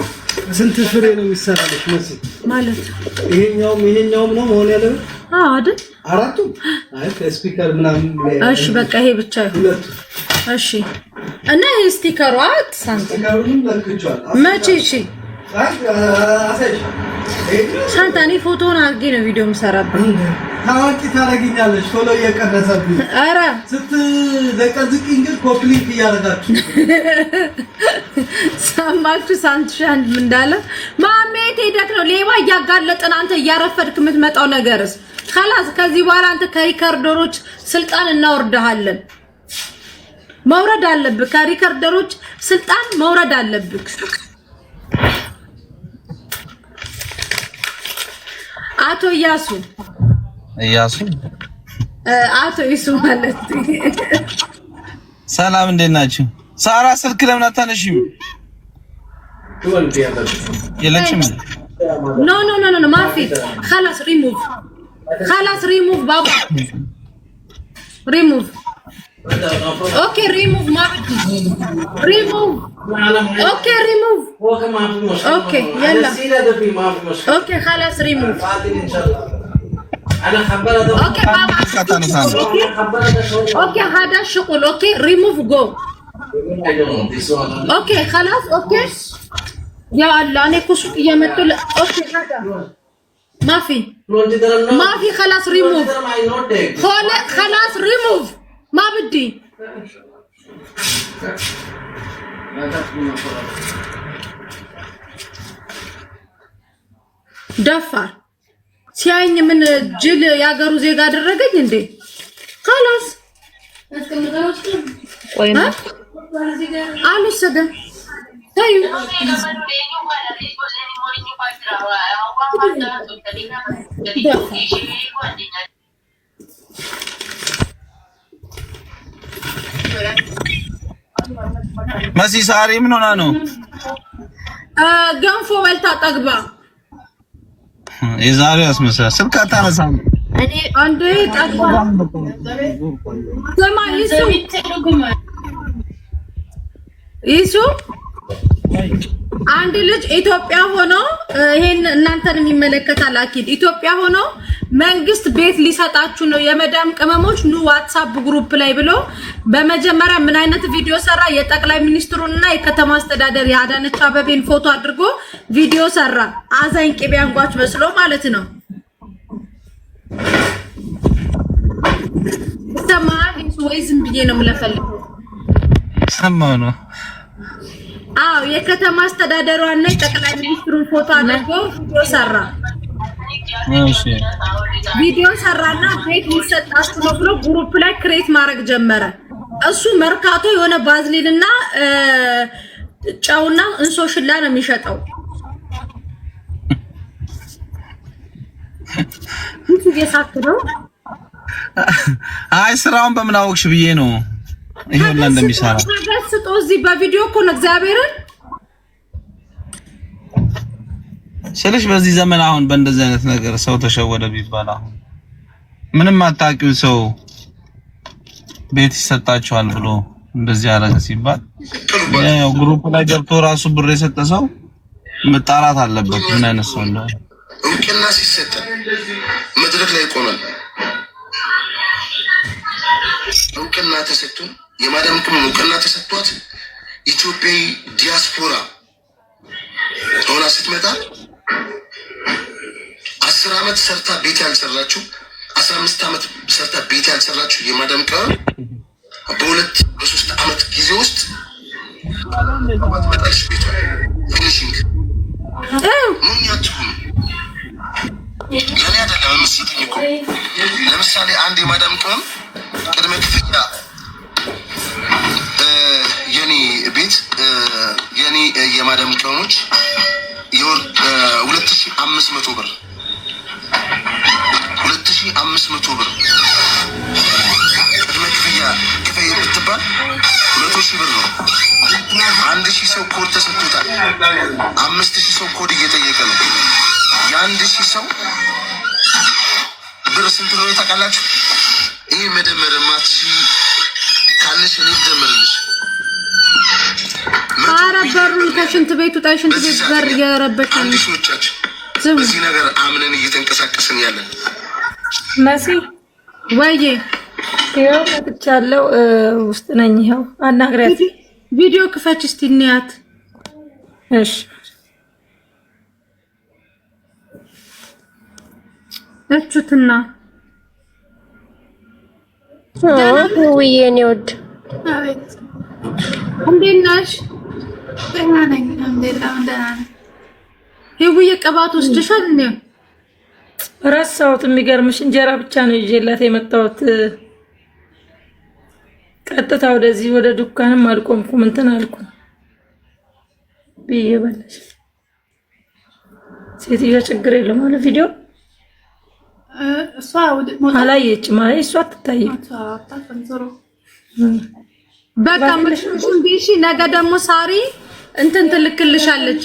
ስንት ፍሬ ነው የሚሰራልሽ መሲ ማለት ይሄኛውም ነው መሆን ያለው አይደል አራቱ አይ ስፒከር ምናምን እሺ በቃ ይሄ ብቻ ይሁን እሺ እና ይሄ ስቲከሩ ሳንቲም ለክቻል መቼ እሺ ሳንታኒ ፎቶን አድርጌ ነው ቪዲዮ የምሰራበት ታዋቂ ታረጋኛለሽ ፎሎ እየቀነሰብኝ አረ ስትዘቀዝቅኝ ግን ኮፕሊንግ እያደረጋችሁ ሰማችሁ ሳንትሻን ምን እንዳለ ማሜት ሄደክ ነው ሌባ እያጋለጥን አንተ እያረፈድክ የምትመጣው ነገርስ خلاص ከዚህ በኋላ አንተ ከሪከርደሮች ስልጣን እናወርደሃለን መውረድ አለብህ ከሪከርደሮች ስልጣን መውረድ አለብህ አቶ ያሱ አቶ ይሱ ማለት ሰላም እንዴት ናችሁ? ሳራ ስልክ ለምን አታነሺም? የለችም ኖ ማፊ خلاص remove بابا remove اوكي remove ما بدي remove اوكي remove اوكي يلا اوكي خلاص remove انا خبرها اوكي بابا اوكي هذا شغل اوكي remove go اوكي خلاص اوكي يا الله انا كسوق يمتل اوكي هذا ما في خلاص remove خلاص remove ما بدي دفر ሲያኝ ምን ጅል ያገሩ ዜጋ አደረገኝ እንዴ خلاص ወይም አልወሰደም ታዩ መሲ ሳሪ ምን ሆና ነው? ገንፎ በልታ ጠግባ የዛሬ አስመሰለ ስልክ አታነሳም። እኔ አንዴ ጠግባ ዘማን ይሱ አንድ ልጅ ኢትዮጵያ ሆኖ ይሄን እናንተን የሚመለከታል አኪድ ኢትዮጵያ ሆኖ መንግስት ቤት ሊሰጣችሁ ነው የመዳም ቅመሞች ኑ ዋትስአፕ ግሩፕ ላይ ብሎ በመጀመሪያ ምን አይነት ቪዲዮ ሰራ የጠቅላይ ሚኒስትሩንና የከተማ አስተዳደር የአዳነች አበቤን ፎቶ አድርጎ ቪዲዮ ሰራ አዛኝ ቅቤ አንጓች መስሎ ማለት ነው ተማሪ ወይዝም ብዬ ነው የምለፈልገው ሰማው ነው አው የከተማ አስተዳደሯና የጠቅላይ ሚኒስትሩን ፎቶ አድርጎ ቪዲዮ ሰራ እሺ ቪዲዮ ሰራና ቤት ሊሰጣችሁ ነው ብሎ ግሩፕ ላይ ክሬት ማድረግ ጀመረ እሱ መርካቶ የሆነ ባዝሊንና ጫውና እንሶሽላ ነው የሚሸጠው ይሳክረው አይ ስራውን በምን አወቅሽ ብዬ ነው ይሄን እንደሚሰራ ተገስጦ እዚህ በቪዲዮ እኮ ነው እግዚአብሔርን ስለሽ በዚህ ዘመን አሁን በእንደዚህ አይነት ነገር ሰው ተሸወደ ቢባል አሁን ምንም አታውቂው ሰው ቤት ይሰጣቸዋል ብሎ እንደዚህ አረገ ሲባል ያው ግሩፕ ላይ ገብቶ ራሱ ብር የሰጠ ሰው መጣራት አለበት ምን አይነት ሰው ነው እውቅና ሲሰጥ መድረክ ላይ ቆመን እውቅና ተሰጥቶን የማዳም ቅመም እውቅና ተሰጥቷት ኢትዮጵያዊ ዲያስፖራ ሆና ስትመጣ 10 አመት ሰርታ ቤት ያልሰራችሁ 15 አመት ሰርታ ቤት ያልሰራችሁ የማዳም ቅመም በ2 በ3 አመት ጊዜ ውስጥ ትመጣለች ቤቷ ፊኒሽንግ ሙኛችሁ የኔ አይደለም የምትሰጡኝ እኮ። ለምሳሌ አንድ የማዳም ቅመም ቅድመ ክፍያ የኔ ቤት የኔ የማዳም ቅመሞች የወር 2500 ብር 2500 ብር ቅድመ ክፍያ ብትባል 100,000 ብር ነው። 1000 ሰው ኮድ ተሰጥቶታል። 5000 ሰው ኮድ እየጠየቀ ነው። የ1000 ሰው ብር ስንት ነው ታውቃላችሁ? ይሄ መደመር ማትሺ ካለሽ እኔ ደምርልሽ። ኧረ በሩን ከሽንት ቤቱ ጣይ ሽንት ቤት በር እየረበሽ ነው። አንዲሾቻችን በዚህ ነገር አምነን እየተንቀሳቀስን ያለን መሲ ወይዬ ይኸው መጥቻለሁ። ውስጥ ነኝ። ይኸው አናግሪያት። ቪዲዮ ክፈች እስቲ እንያት። እሺ እቹትና ውዬ ነው ወድ አቤት እንዴት ነሽ? ደህና ነኝ አልሐምዱሊላህ። ደህና ነኝ። ይውዬ ቅባት ወስደሻል እንዴ? ረሳሁት። የሚገርምሽ እንጀራ ብቻ ነው ይዤላት የመጣሁት። ቀጥታ ወደዚህ ወደ ዱካንም አልቆምኩም። እንትን አልኩ ብዬ በለሽ ሴትዮዋ ችግር የለም አለ ቪዲዮ እሷ አላየችም ማለት እሷ አትታይም። በቃ ምንሽን ቢሺ ነገ ደግሞ ሳሪ እንትን ትልክልሻለች።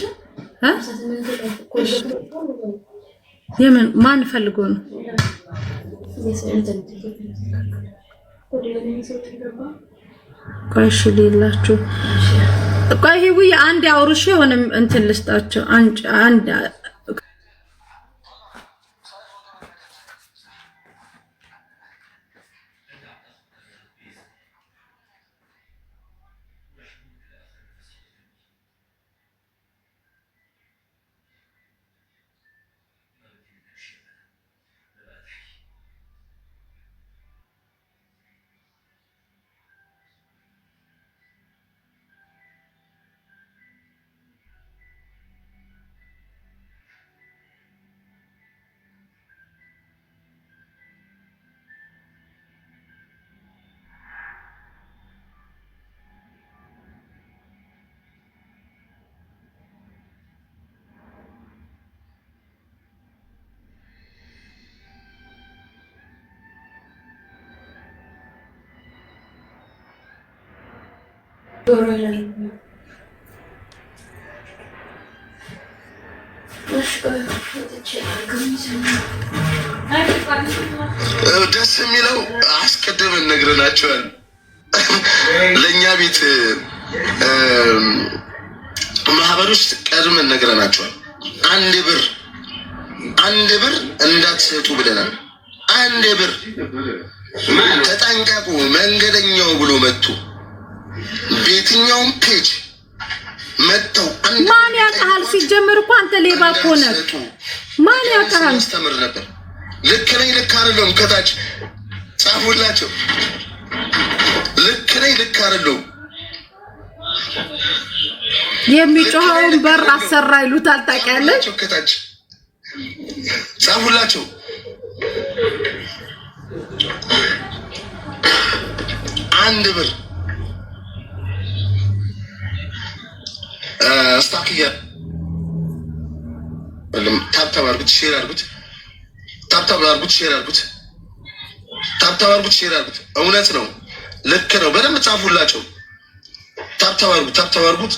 የምን ማን ፈልጎ ነው? ቆይ እሺ ሌላችሁ ቆይ ይሁን አንድ ያውሩሽ የሆነ እንትን ልስጣቸው አንድ ደስ የሚለው አስቀድመን ነግረናቸዋል። ለእኛ ቤት ማህበር ውስጥ ቀድመን ነግረናቸዋል። አንድ ብር እንዳትሰጡ ብለናል። አንድ ብር ተጠንቀቁ። መንገደኛው ብሎ መጥቶ ቤትኛውን ፔጅ መጥተው ማን ያውቃል? ሲጀምር እኮ አንተ ሌባ እኮ ነህ። ማን ያውቃል? አስተምር ነበር። ልክ ነኝ ልክ አይደለሁም? ከታች ጻፉላቸው። ልክ ነኝ ልክ አይደለሁም? የሚጮኸውን በር አሰራ ይሉታል። ታውቂያለሽ? ከታች ጻፉላቸው። አንድ ብር አስታክያ ታብታብ አድርጉት፣ ሼር አድርጉት፣ ታብታብ አድርጉት፣ ሼር አድርጉት፣ ታብታብ አድርጉት፣ ሼር አድርጉት። እውነት ነው፣ ልክ ነው። በደንብ ጻፉላቸው። ታብታብ አድርጉት፣ ታብታብ አድርጉት።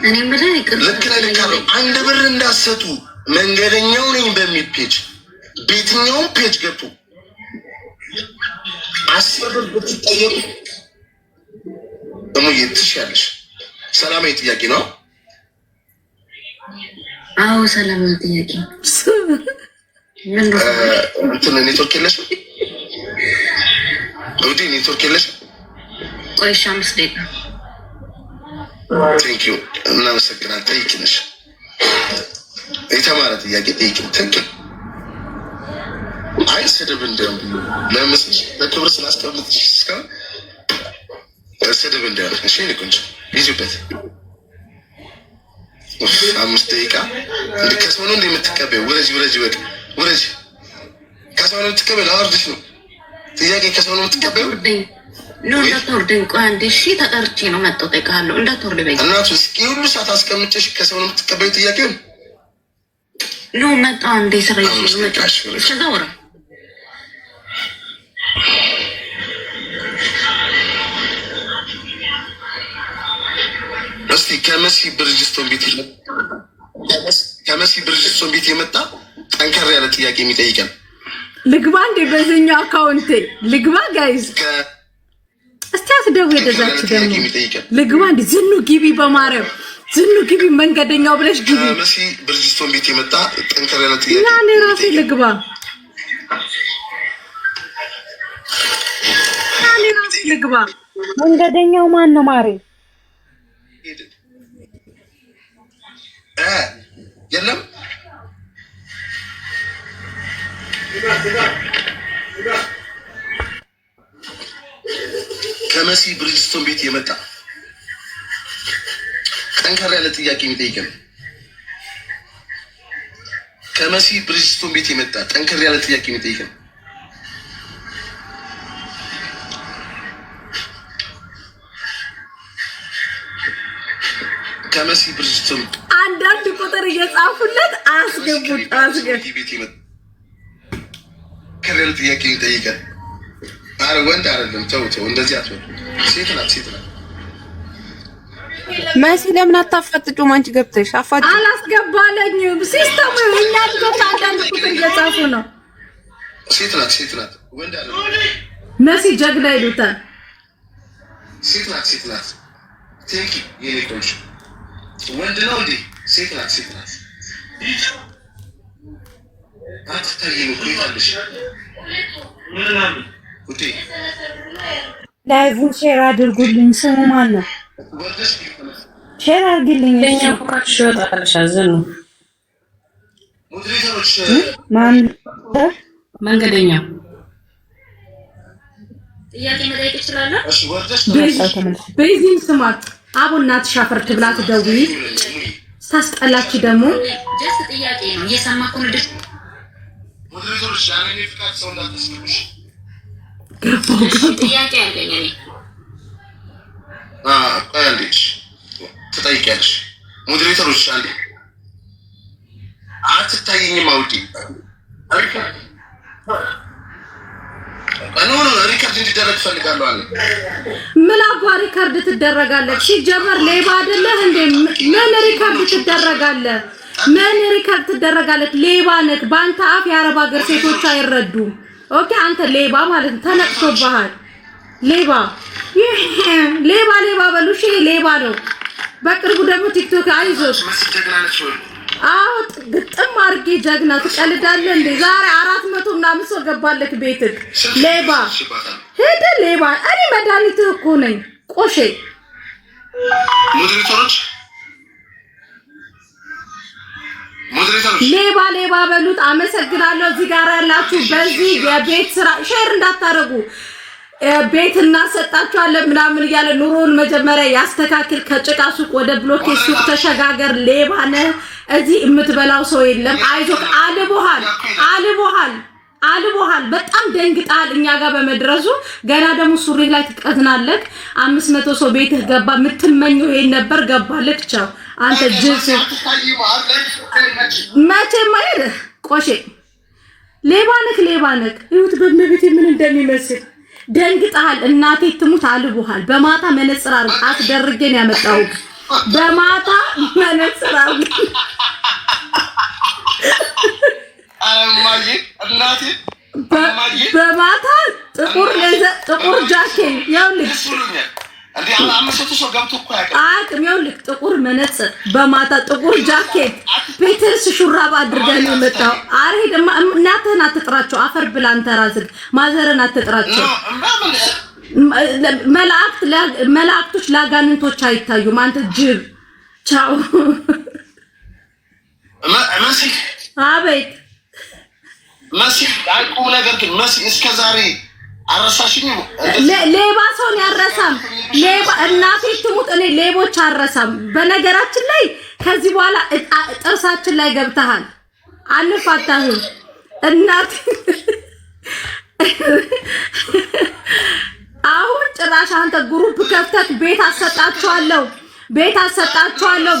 እኔም ብለህ ልክ ነው፣ ልክ ነው። አንድ ብር እንዳሰጡ መንገደኛው ነኝ በሚል ፔጅ ቤትኛውን ፔጅ ገብቶ 10 ብር ብትጠየቁ እሙዬ ትሻለሽ። ሰላማዊ ጥያቄ ነው። አዎ ሰላማዊ ጥያቄ። እንትን ኔትወርክ የለሽም? እውዲ ኔትወርክ የለሽም? ቆይ 5 ደቂቃ። ቴንክ ዩ እናመሰግናለን። ጠይቂነሽ የተማረ ጥያቄ ጠይቂን። ቴንክ ዩ። አይ ስድብ እንደም ለምስሽ በክብር ስላስቀምጥሽ እስካሁን ስድብ እንደም እሺ ልኩንጭ ይዙበት 5 ደቂቃ ከሰው ነው እንደምትቀበው ወረጅ ከሰው ነው የምትቀበው አወርድሽ ነው ጥያቄ ከሰው ነው የምትቀበው ነው እንዳትወርደኝ ቆይ አንዴ እሺ ተጠርቼ ነው መጣሁ ጠይቃለሁ እንዳትወርድ በይ እናቱ እስኪ ሁሉ ሰዓት አስቀምጨሽ ከሰው ነው የምትቀበው ጥያቄው ነው መጣሁ አንዴ ስራዬ ነው መጣሁ እስከዛ ወራ እስቲ ከመሲ ብርጅስቶን ቤት የመጣ ጠንከር ያለ ጥያቄ የሚጠይቀን ልግባ እንዴ በዚህኛው አካውንቴ ልግባ ጋይስ እስቲ አስደው የደዛችሁ ደግሞ ልግባ እንዴ ዝኑ ግቢ በማርያም ዝኑ ግቢ መንገደኛው ብለሽ ግቢ ከመሲ ብርጅስቶን ቤት የመጣ ጠንከር ያለ ጥያቄ ያኔ ራሴ ልግባ መንገደኛው ማን ነው ማሬ የለም ከመሲ ብርጅስቶን ቤት የመጣ ጠንከር ያለ ጥያቄ የሚጠይቀን ከመሲ ብርጅስቶን ቤት የመጣ ጠንከር ያለ ጥያቄ የሚጠይቀን ከመሲ ብርጅስቶን አንዳንድ ቁጥር እየጻፉለት አስገቡት ከሌላ ጥያቄ የሚጠይቀን አረ ወንድ አይደለም ተው እንደዚህ አትበል ሴት ናት መሲ ለምን አታፈጥጩም አንቺ ገብተሽ አፋጭ አላስገባለኝም ሲስተሙ እኛ ልጆች አንዳንድ ቁጥር እየጻፉ ነው ሴት ናት ወንድ አይደለም መሲ ጀግና ይሉታል ሴት ናት ቴንኪ የኔቶች ወንድ ነው እንዴ ሴት ናት አትታየኝ እኮ ይታለሽ ጉዴ ላይቭን ሼር አድርጉልኝ ስሙ ማን ነው ሼር አድርግልኝ ለኛ ፎካሽ ወጣለሽ አዘኑ ሞዴሬተሮች ማን መንገደኛ ጥያቄ መጠየቅ ይችላል እሺ ወርደሽ በዚህ ስማት አቡናት ሻፈርት ብላ ትደውይ ሳስጠላች ደግሞ ጀስት ጥያቄ ነው እየሰማኩ ነው ደስ ሞዴሬተሮች ያኔ ፍቃድ ሰው እንዳትስልሽ ጥያቄ አለኝ እኔ ቆይ አንዴ ትጠይቂያለሽ ሞዴሬተሮች አንዴ አትታየኝም አውጪ ሪከርድ እንዲደረግ ፈልጋለሁ አለ ምን አባ ሪከርድ ትደረጋለህ ሲጀመር ሌባ አይደለህ እንዴ ምን ሪከርድ ትደረጋለህ ሌባ ነህ በአንተ አፍ የአረብ ሀገር ሴቶች አይረዱም ኦኬ አንተ ሌባ ማለት ተነቅቶብሃል ሌባ በሉሽ ሌባ ነው በቅርቡ ደግሞ ቲክቶክ አይዞሽ አዎ ግጥም አድርጌ ጀግና ትቀልዳለህ እንዴ ዛሬ 400 ምናምን ሰው ገባለክ ቤትክ ሌባ ሄደ ሌባ እኔ መድኃኒትህ እኮ ነኝ ቆሼ ሞዴሬተሮች ሌባ በሉት አመሰግናለሁ እዚህ ጋር ያላችሁ በዚህ የቤት ስራ ሼር እንዳታረጉ ቤት እናሰጣችኋለን ምናምን እያለ ኑሮውን መጀመሪያ ያስተካክል ከጭቃ ሱቅ ወደ ብሎኬት ሱቅ ተሸጋገር ሌባ ነህ እዚህ የምትበላው ሰው የለም አይዞህ አልቦሃል በጣም ደንግጣል እኛ ጋር በመድረሱ ገና ደግሞ ሱሪ ላይ ትቀዝናለህ 500 ሰው ቤትህ ገባ የምትመኘው ይሄን ነበር ገባልክ ቻው አንተ ጅስ መቼ ማይር ቆሼ ሌባ ነህ ይሁት በመቤቴ ምን እንደሚመስል ደንግጣል እናቴ ትሙት አልቦሃል በማታ መነጽር አስደርገን ያመጣው በማታ መነጽር አማዬ እናቴ በማታ ጥቁር ጃኬት ያውልሽ እንዴ አምስቱ ሰው ገብቶ እኮ አቅም ያውልሽ ጥቁር መነጽር በማታ ጥቁር ጃኬት ፒተርስ ሹራብ አድርገህ ነው የመጣው አሬ ደማ እናትህን አትጥራቸው አፈር ብላ አንተ ራስህ ማዘርን አትጥራቸው መላእክቶች ላጋንንቶች አይታዩም አንተ ጅብ ቻው አቤት መሲ አልቁ ነገር ግን መሲ እስከ ዛሬ አረሳሽኝ ሌባ ሰውን ያረሳም ሌባ እናቴ ትሙት እኔ ሌቦች አረሳም በነገራችን ላይ ከዚህ በኋላ ጥርሳችን ላይ ገብተሃል አንፋታህም እናት አሁን ጭራሽ አንተ ግሩፕ ከፍተህ ቤት አሰጣቸዋለሁ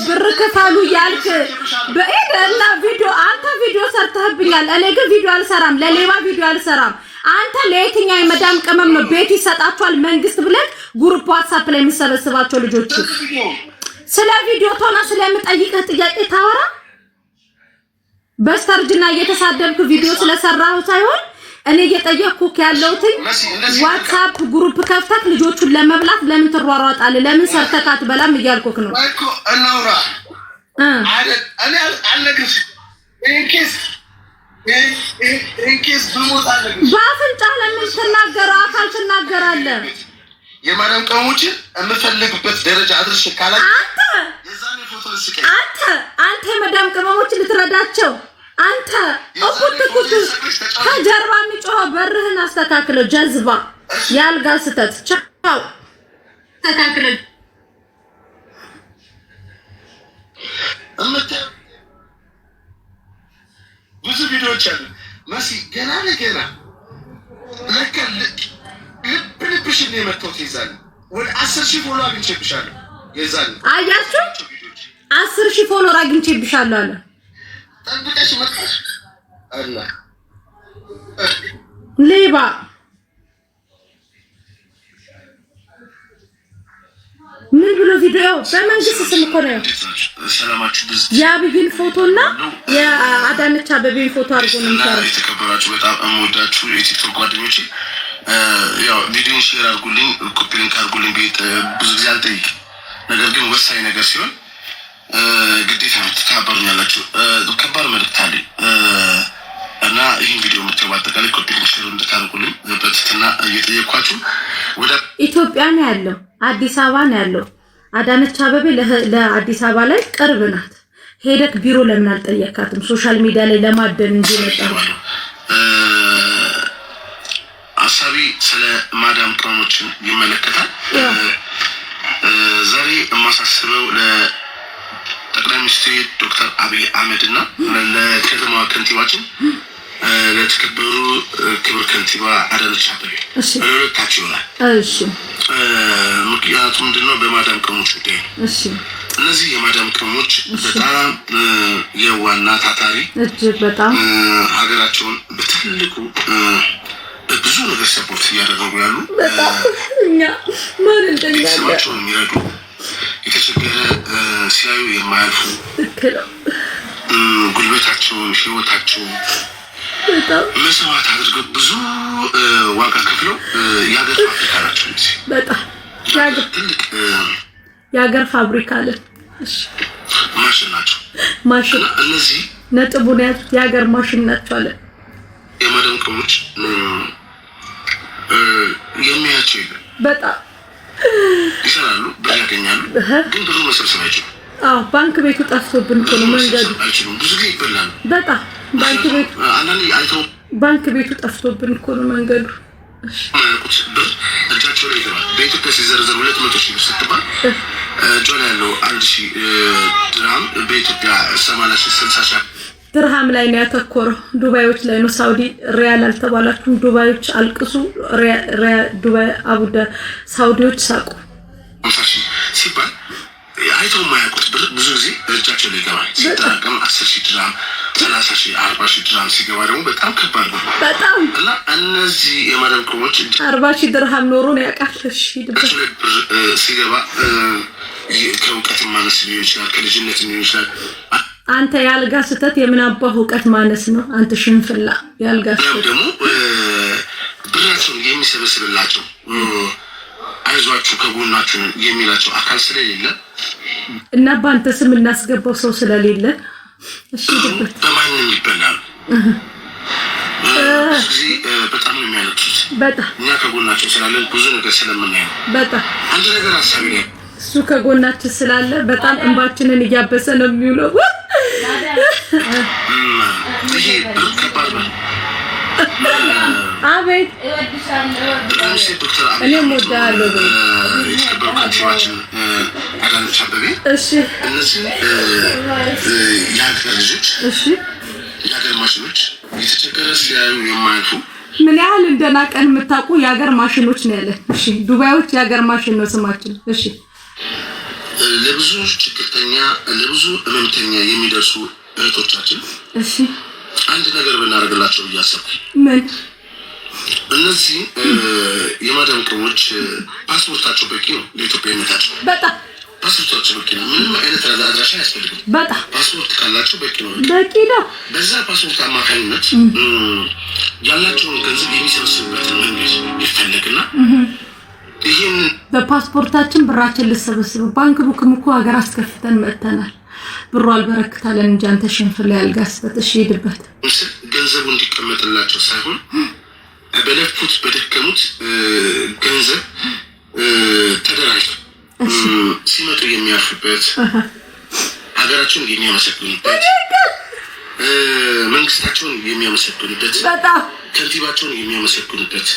ብር ክፈሉ ያልክ በእና ቪዲዮ አንተ ቪዲዮ ሰርተህብኛል እኔ ግን ቪዲዮ አልሰራም ለሌባ ቪዲዮ አልሰራም አንተ ለየትኛው የመዳም ቅመም ነው ቤት ይሰጣቸዋል መንግስት ብለህ ግሩፕ ዋትስአፕ ላይ የምሰበስባቸው ልጆች ስለ ቪዲዮ ተሆነ ስለምጠይቅህ ጥያቄ ታወራ በስተርጅና እየተሳደብክ ቪዲዮ ስለሰራው ሳይሆን እኔ እየጠየቅኩህ ያለሁት ዋትስአፕ ግሩፕ ከፍተህ ልጆቹን ለመብላት ለምን ትሯሯጣለህ ለምን ሰርተህ አትበላም እያልኩህ ነው እኮ እናውራ አይደል እኔ አልነግርሽ ኢንኬስ ብሞት አልነግርሽ ባፍንጫ ለምን ትናገረው አካል ትናገራለህ የማዳም ቀሞችን የምፈልግበት ደረጃ አድርሽ ካላ አንተ የማዳም ቀሞችን ልትረዳቸው አንተ እኩት ከጀርባ የሚጮኸው በርህን አስተካክለው ጀዝባ ያልጋ ስተት ቻው አስተካክለው ብዙ ቪዲዮዎች አሉ መሲ ገና ለገና ለከል ልብሽን የመጣሁት ይዛል ወደ 10,000 ፎሎ አግኝቼብሻለሁ ይዛል አያችሁ 10,000 ፎሎ አግኝቼብሻለሁ አለ ጠብቀሽ መጣሽ አላ ሌባ ምን ብሎ ቪዲዮ በመንግስት ስም እኮ ነው ሰላማችሁ ብዙ የአብይን ፎቶና የአዳነች አበቤን ፎቶ አድርጎ ነው የሚሰራው የተከበራችሁ በጣም እምወዳችሁ የቲክቶክ ጓደኞቼ ያው ቪዲዮ ሼር አድርጉልኝ ኮፒ ሊንክ አድርጉልኝ ቤት ብዙ ጊዜ አልጠይቅም ነገር ግን ወሳኝ ነገር ሲሆን ግዴታ ትተባበሩኛላችሁ ከባድ መልእክት አለኝ እና ይህን ቪዲዮ የምትባጠቃለኝ ኮፒ ሊንክ ሼር እንድታደርጉልኝ በትህትና እየጠየኳችሁ ወደ ኢትዮጵያ ነው ያለው አዲስ አበባ ነው ያለው አዳነች አበቤ ለአዲስ አበባ ላይ ቅርብ ናት ሄደክ ቢሮ ለምን አልጠየካትም ሶሻል ሚዲያ ላይ ለማደን እንጂ መጣው አሳቢ ስለ ማዳም ቅመሞችን ይመለከታል ዛሬ የማሳስበው ለጠቅላይ ሚኒስትር ዶክተር አብይ አህመድ እና ለከተማዋ ከንቲባችን ለተከበሩ ክብር ከንቲባ አዳነች አበቤ ለሁለታቸው ይሆናል እሺ ምክንያቱም ምንድነው በማዳም ቅመሞች ጉዳይ እሺ እነዚህ የማዳም ቅመሞች በጣም የዋና ታታሪ እጅግ በጣም ሀገራቸውን በትልቁ ብዙ ነገር ሰፖርት እያደረጉ ያሉ እኛ ማን እንደኛለ ሰዎችን የሚረዱ የተቸገረ ሲያዩ የማያልፉ ጉልበታቸውን ህይወታቸውን መስዋዕት አድርገው ብዙ ዋጋ ከፍለው የሀገር ፋብሪካ ናቸው በጣም ትልቅ የሀገር ፋብሪካ አለ ማሽን ናቸው ማሽን እነዚህ ነጥቡን ያዙት የሀገር ማሽን ናቸው አለ የማዳም ቅመሞች የሚያቸው ይላል በጣም ይሰራሉ ብር ያገኛሉ ግን ብሩ መሰብሰብ አይችሉም ባንክ ቤቱ ጠፍቶብን እኮ ነው መንገዱ አይችሉም ብዙ ጊዜ ይበላሉ በጣም ባንክ ቤቱ ጠፍቶብን እኮ ነው መንገዱ ማያውቁት ብር እጃቸው ላይ ይገባል በኢትዮጵያ ሲዘረዘር 200,000 ስትባል እጇ ላይ ያለው 1,000 ድርሃም በኢትዮጵያ 80,000 ድርሃም ላይ ነው ያተኮረው ዱባዮች ላይ ነው ሳውዲ ሪያል አልተባላችሁም ዱባዮች አልቅሱ ዱባይ አቡዳ ሳውዲዎች ሳቁ ሲባል አይተው የማያውቁት ብር ብዙ ጊዜ እጃቸው ላይ ይገባል ሲጠራቀም 10,000 ድርሃም 30,000 40,000 ድርሃም ሲገባ ደግሞ በጣም ከባድ ነው በጣም እና እነዚህ የማዳም ቅመሞች 40,000 ድርሃም ኖሮ ነው ያቃተሽ ብር ሲገባ ከእውቀት ማነስ ሊሆን ይችላል ከልጅነት ሊሆን ይችላል አንተ ያልጋ ስተት የምን አባህ እውቀት ማነስ ነው አንተ ሽንፍላ ያልጋ ስተት ደግሞ ብራቸውን የሚሰበስብላቸው አይዟችሁ ከጎናችሁ የሚላቸው አካል ስለሌለ እና በአንተ ስም እናስገባው ሰው ስለሌለ እሺ በማንም ይበላል በጣም ነው የሚያለቅሱት በጣም እኛ ከጎናቸው ስላለን ብዙ ነገር ስለምናየው በጣም አንድ ነገር አሳቢ ነው እሱ ከጎናችን ስላለ በጣም እንባችንን እያበሰ ነው የሚውለው ይሄ ብር ከባድ ነው አቤት እኔም ወዳለሁ የተከበሩ ከንቲባችን አዳነች አቤቤ እሺ እነዚህ የሀገር ልጆች የሀገር ማሽኖች የተቸገረ ሲያዩ የማያልፉ ምን ያህል እንደናቀን የምታውቁ የሀገር ማሽኖች ነው ያለን። እሺ ዱባዮች የሀገር ማሽን ነው ስማችን። እሺ ለብዙ ችግርተኛ ለብዙ ህመምተኛ የሚደርሱ እህቶቻችን እሺ አንድ ነገር ብናደርግላቸው እያሰብኩኝ ምን እነዚህ የማዳም ቅሞች ፓስፖርታቸው በቂ ነው ለኢትዮጵያዊነታቸው። በጣም ፓስፖርታቸው በቂ ነው። ምንም አይነት አድራሻ አያስፈልግም። በጣም ፓስፖርት ካላቸው በቂ ነው። በቂ ነው። በዛ ፓስፖርት አማካኝነት ያላቸውን ገንዘብ የሚሰበስቡበትን መንገድ ይፈለግና ይህን በፓስፖርታችን ብራችን ልሰበስብ ባንክ ቡክም እኮ ሀገር አስከፍተን መጥተናል። ብሩ አልበረክታለን እንጂ አንተ ሽንፍር ላይ አልጋስበት። እሺ ሄድበት ገንዘቡ እንዲቀመጥላቸው ሳይሆን በለፉት በደከሙት ገንዘብ ተደራጅተው ሲመጡ የሚያርፉበት ሀገራቸውን የሚያመሰግኑበት መንግስታቸውን የሚያመሰግኑበት ከንቲባቸውን የሚያመሰግኑበት